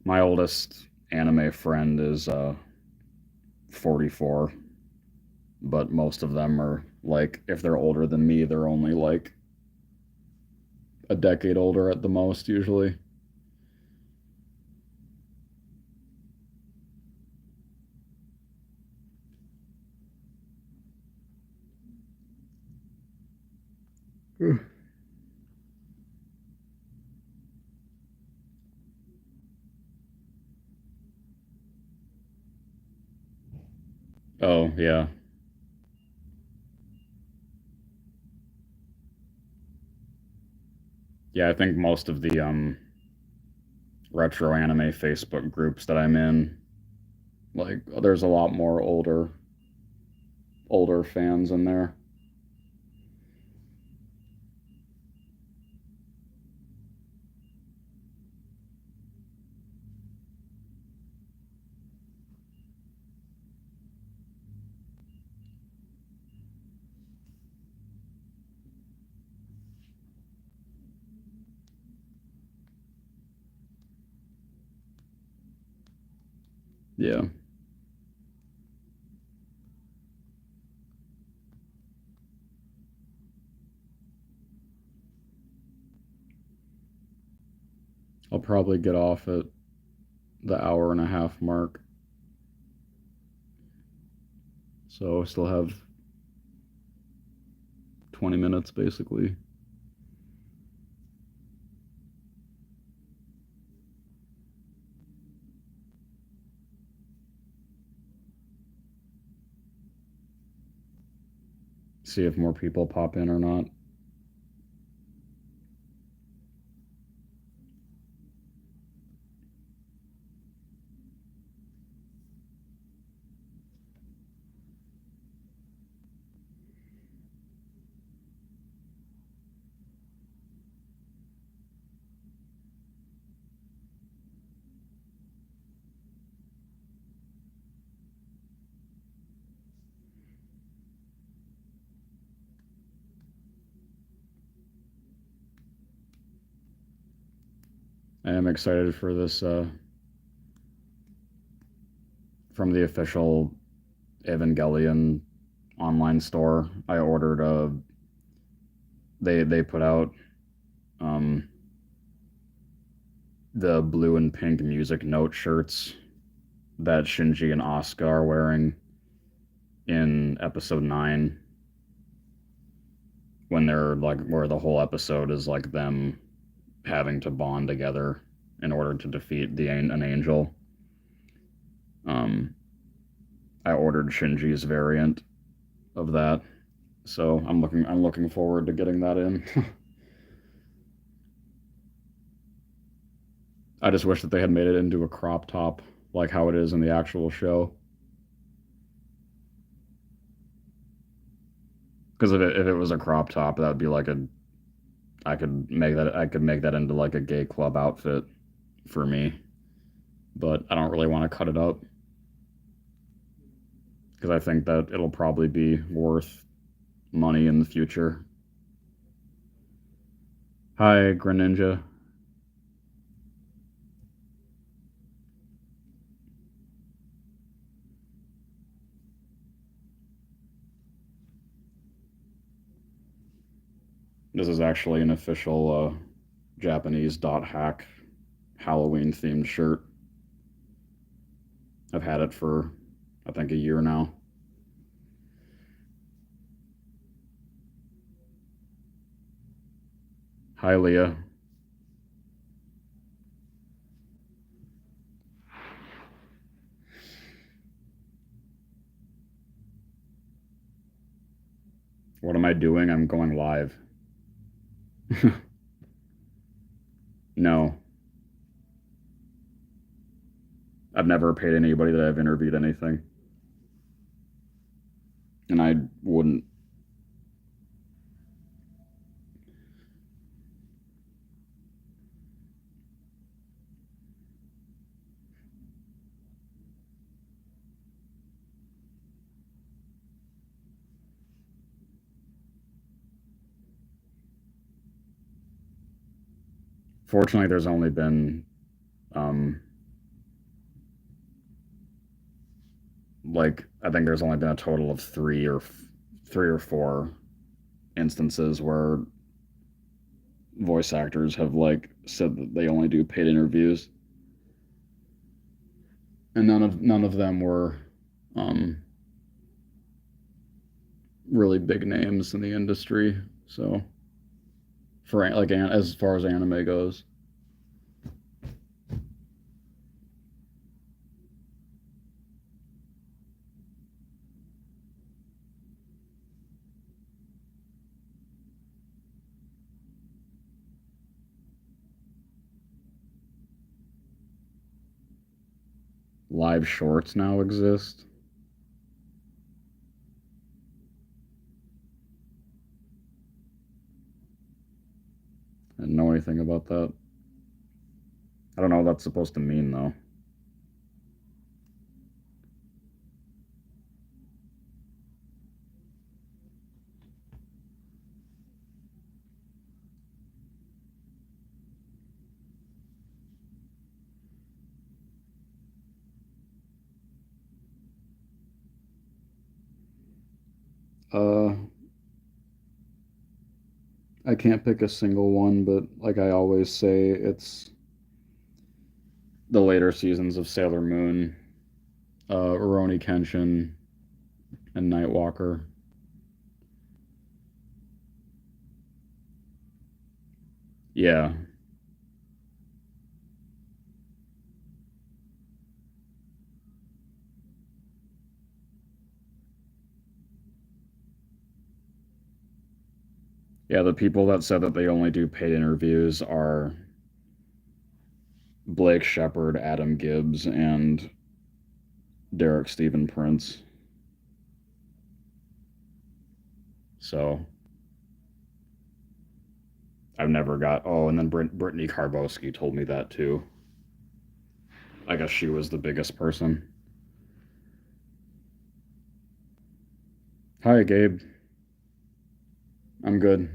My oldest anime friend is 44, but most of them are like, if they're older than me, they're only like a decade older at the most, usually. Oh, yeah. Yeah, I think most of the retro anime Facebook groups that I'm in, like, there's a lot more older fans in there. Yeah. I'll probably get off at the hour and a half mark. So I still have 20 minutes basically. See if more people pop in or not. I am excited for this from the official Evangelion online store. I ordered a they put out um the blue and pink music note shirts that Shinji and Asuka are wearing in episode 9 when they're like where the whole episode is like them having to bond together in order to defeat an angel. Um, I ordered Shinji's variant of that, so I'm looking forward to getting that in. I just wish that they had made it into a crop top like how it is in the actual show. Because if it was a crop top, that would be like a I could make that into like a gay club outfit for me. But I don't really want to cut it up because I think that it'll probably be worth money in the future. Hi, Greninja. This is actually an official Japanese dot hack Halloween themed shirt. I've had it for I think a year now. Hi, Leah. What am I doing? I'm going live. No, I've never paid anybody that I've interviewed anything, and I wouldn't. Fortunately, there's only been um, like I think there's only been a total of three or four instances where voice actors have like said that they only do paid interviews, and none of them were um, really big names in the industry. So for like as far as anime goes, live shorts now exist. I didn't know anything about that. I don't know what that's supposed to mean though. Uh, I can't pick a single one, but like I always say, it's the later seasons of Sailor Moon, Rurouni Kenshin, and Nightwalker. Yeah. Yeah, the people that said that they only do paid interviews are Blake Shepard, Adam Gibbs, and Derek Stephen Prince. So I've never got. Oh, and then Brittany Karbowski told me that too. I guess she was the biggest person. Hi, Gabe. I'm good.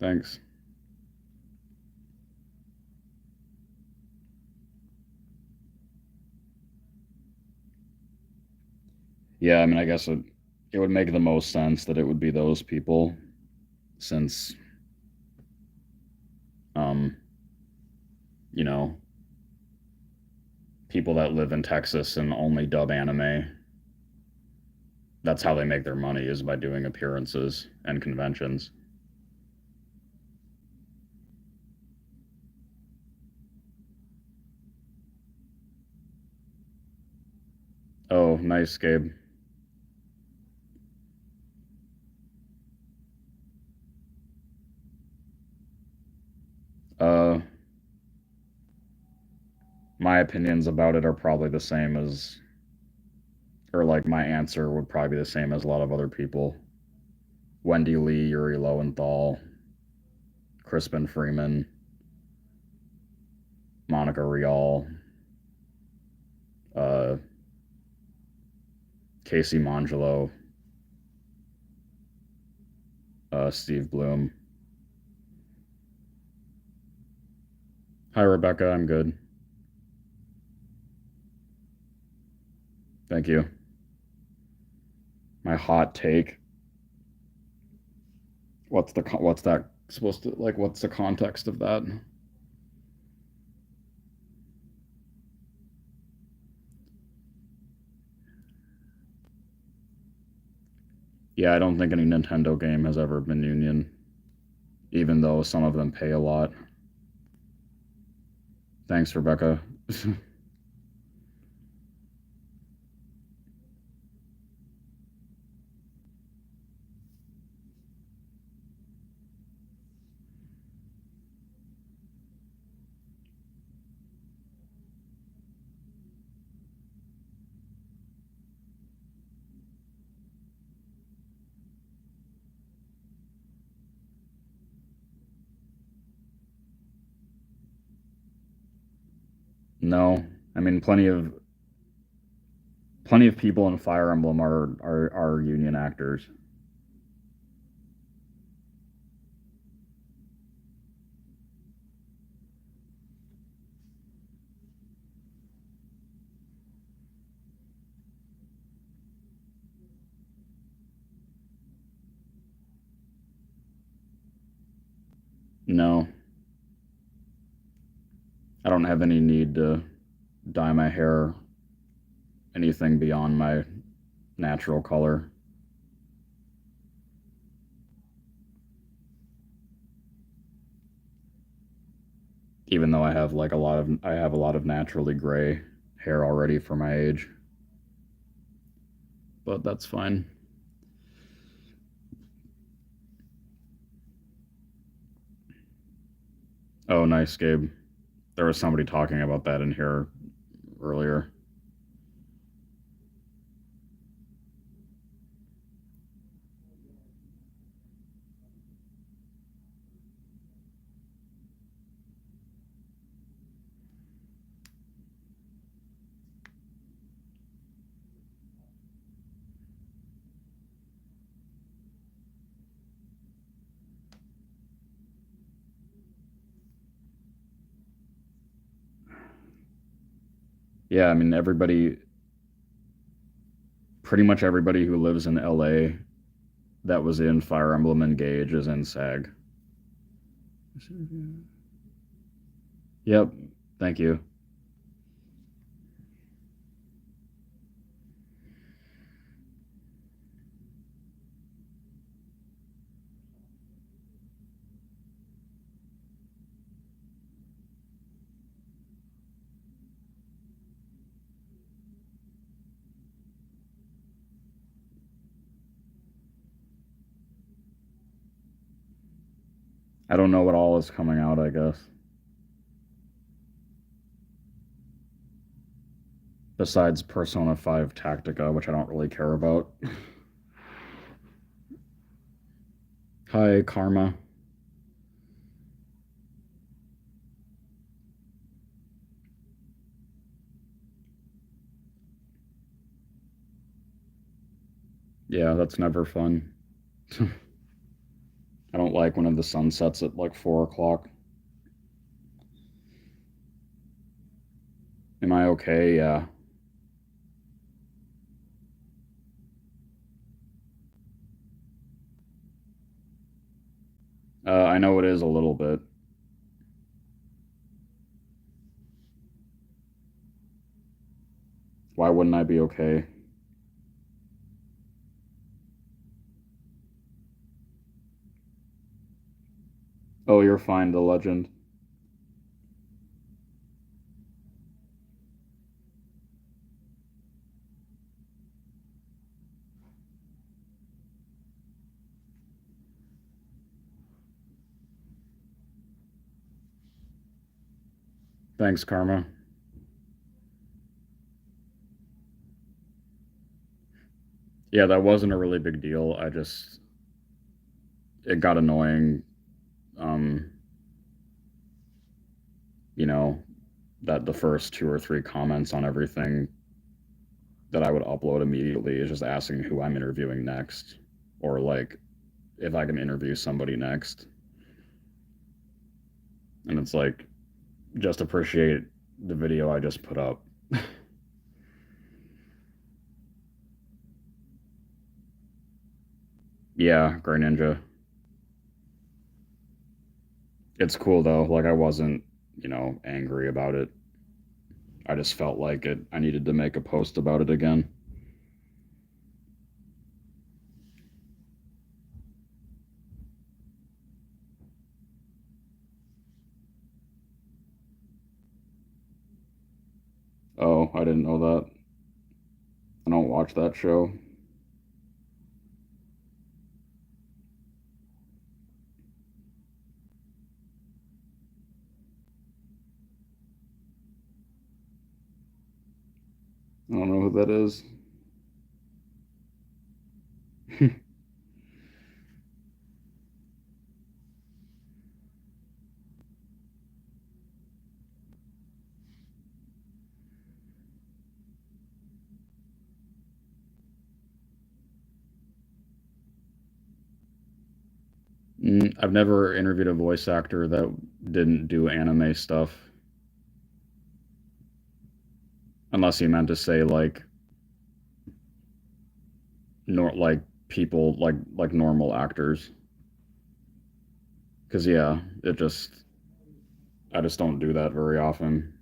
Thanks. Yeah, I mean, I guess it would make the most sense that it would be those people, since um, you know, people that live in Texas and only dub anime, that's how they make their money is by doing appearances and conventions. Oh, nice, Gabe. Uh, my opinions about it are probably the same as, or like my answer would probably be the same as a lot of other people. Wendy Lee, Yuri Lowenthal, Crispin Freeman, Monica Rial, uh, Casey Mangelo, Steve Bloom. Hi, Rebecca. I'm good. Thank you. My hot take. What's that supposed to like? What's the context of that? Yeah, I don't think any Nintendo game has ever been union, even though some of them pay a lot. Thanks, Rebecca. No, I mean plenty of people in Fire Emblem are union actors. No, I don't have any need to dye my hair anything beyond my natural color, even though I have a lot of naturally gray hair already for my age. But that's fine. Oh, nice, Gabe. There was somebody talking about that in here earlier. Yeah, I mean pretty much everybody who lives in LA that was in Fire Emblem Engage is in SAG. Yep. Thank you. I don't know what all is coming out, I guess. Besides Persona 5 Tactica, which I don't really care about. Hi, Karma. Yeah, that's never fun. I don't like when the sun sets at like 4 o'clock. Am I okay? Yeah. I know it is a little bit. Why wouldn't I be okay? Oh, you're fine, the legend. Thanks, Karma. Yeah, that wasn't a really big deal. It got annoying. Um, you know, that the first two or three comments on everything that I would upload immediately is just asking who I'm interviewing next, or like if I can interview somebody next. And it's like, just appreciate the video I just put up. Yeah, Grey Ninja. It's cool though. Like I wasn't, angry about it. I just felt like I needed to make a post about it again. Oh, I didn't know that. I don't watch that show. I don't know who that is. I've never interviewed a voice actor that didn't do anime stuff, unless he meant to say like people like normal actors. Because yeah, I just don't do that very often.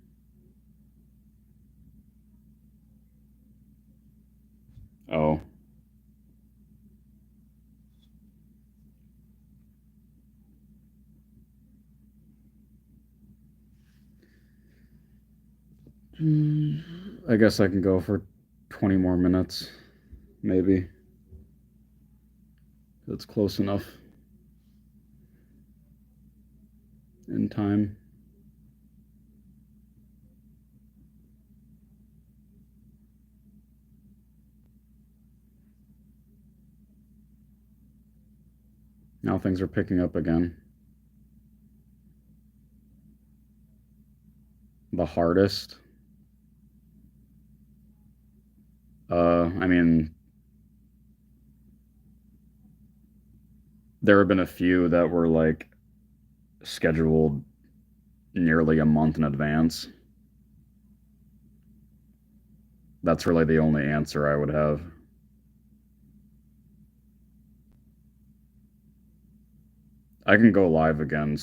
Oh, I guess I can go for 20 more minutes, maybe. That's close enough in time. Now things are picking up again. The hardest. I mean, there have been a few that were like scheduled nearly a month in advance. That's really the only answer I would have. I can go live again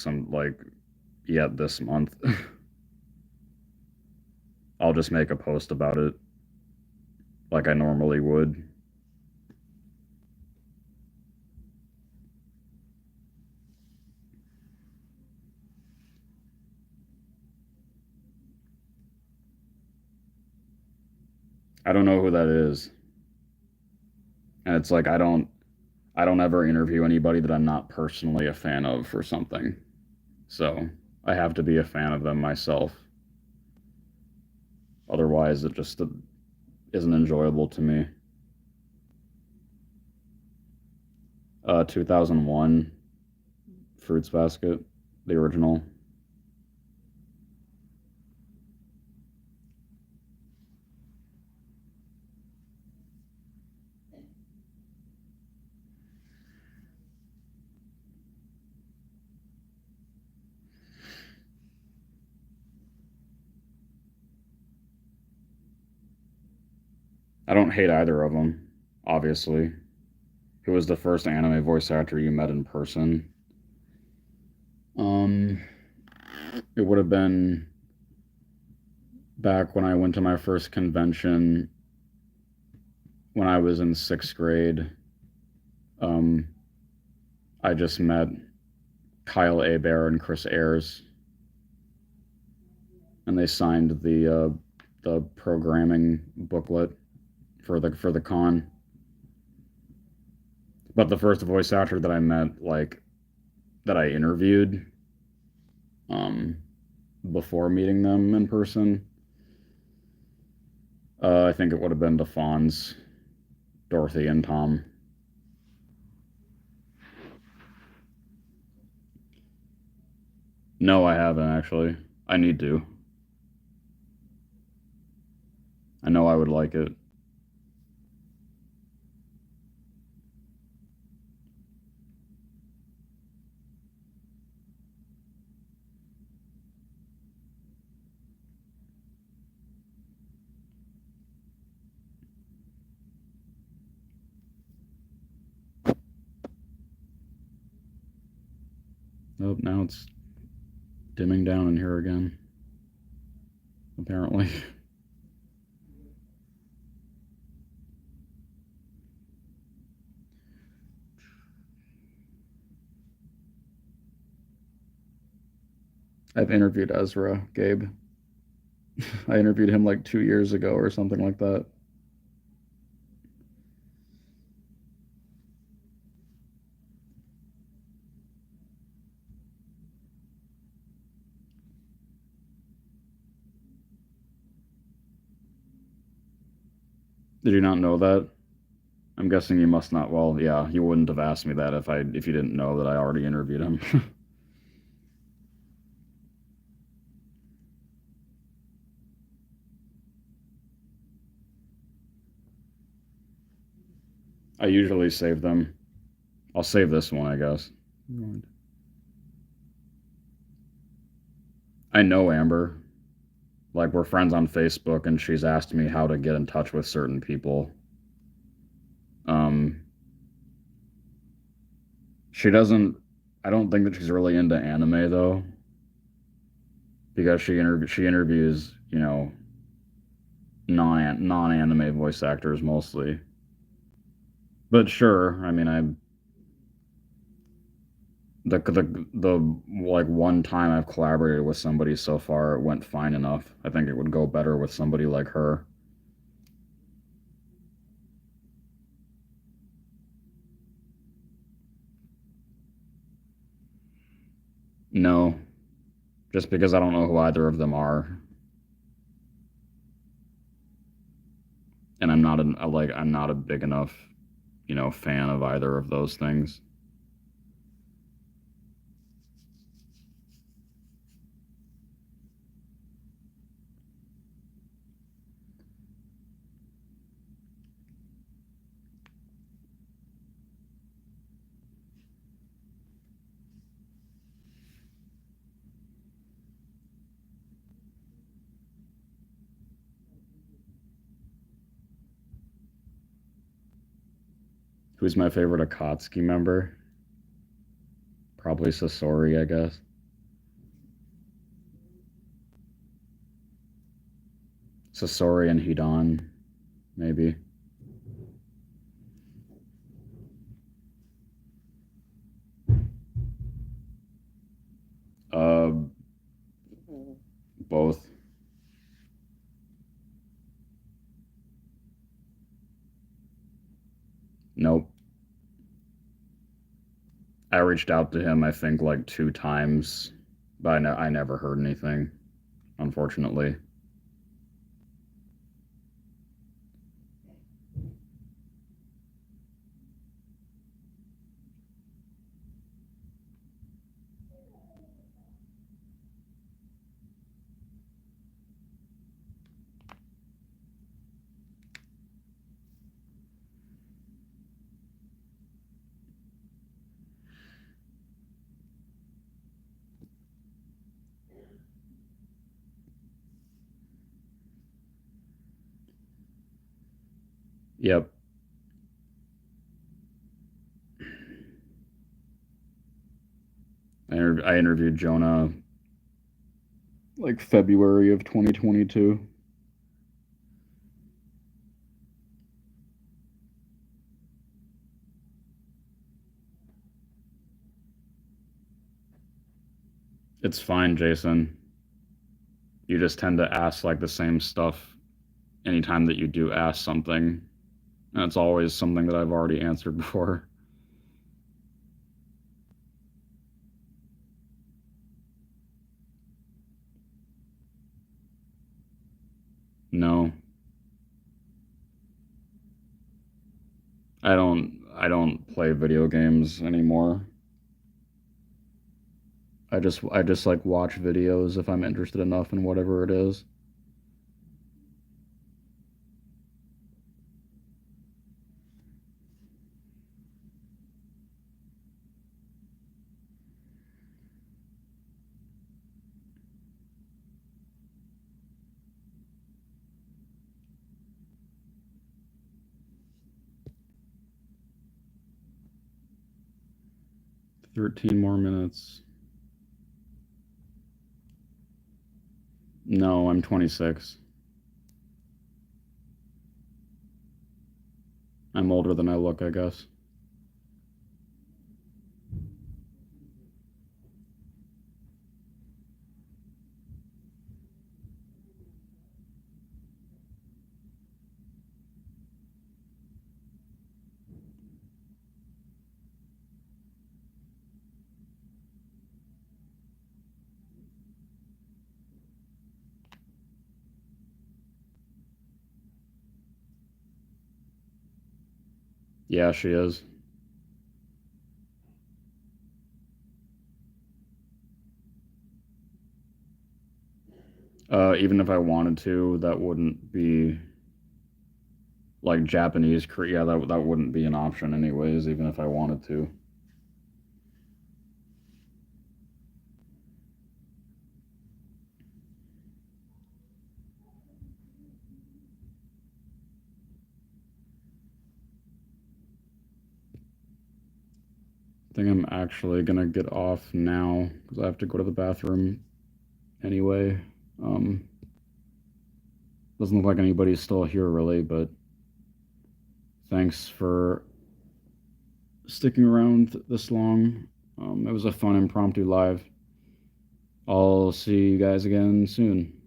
yet this month. I'll just make a post about it like I normally would. I don't know who that is. And it's like I don't ever interview anybody that I'm not personally a fan of for something. So I have to be a fan of them myself. Otherwise, it just isn't enjoyable to me. 2001 Fruits Basket, the original. I don't hate either of them, obviously. Who was the first anime voice actor you met in person? Um, it would have been back when I went to my first convention when I was in sixth grade. Um, I just met Kyle Abair and Chris Ayres, and they signed the programming booklet for the con. But the first voice actor that I met, like that I interviewed, um, before meeting them in person, I think it would have been the Fonz, Dorothy, and Tom. No, I haven't actually. I need to. I know I would like it. Oh, now it's dimming down in here again. Apparently. I've interviewed Ezra, Gabe. I interviewed him like 2 years ago or something like that. Did you not know that? I'm guessing you must not. Well, yeah, you wouldn't have asked me that if you didn't know that I already interviewed him. I usually save them. I'll save this one, I guess. I know Amber. Like we're friends on Facebook, and she's asked me how to get in touch with certain people. Um, she doesn't. I don't think that she's really into anime though, because she interviews non anime voice actors mostly. But sure, I mean the like one time I've collaborated with somebody so far, it went fine enough. I think it would go better with somebody like her. No, just because I don't know who either of them are, and I'm not a big enough, fan of either of those things. Who's my favorite Akatsuki member? Probably Sasori, I guess. Sasori and Hidan, maybe. Uh, both. Nope. I reached out to him, I think, like 2 times, but I never heard anything, unfortunately. Yep. I interviewed Jonah like February of 2022. It's fine, Jason. You just tend to ask like the same stuff anytime that you do ask something. And it's always something that I've already answered before. No, I don't play video games anymore. I just like watch videos if I'm interested enough in whatever it is. 13 more minutes. No, I'm 26. I'm older than I look, I guess. Yeah, she is. Even if I wanted to, that wouldn't be like Japanese. Yeah, that wouldn't be an option anyways, even if I wanted to. I think I'm actually gonna get off now because I have to go to the bathroom anyway. Um, doesn't look like anybody's still here really, but thanks for sticking around this long. It was a fun impromptu live. I'll see you guys again soon.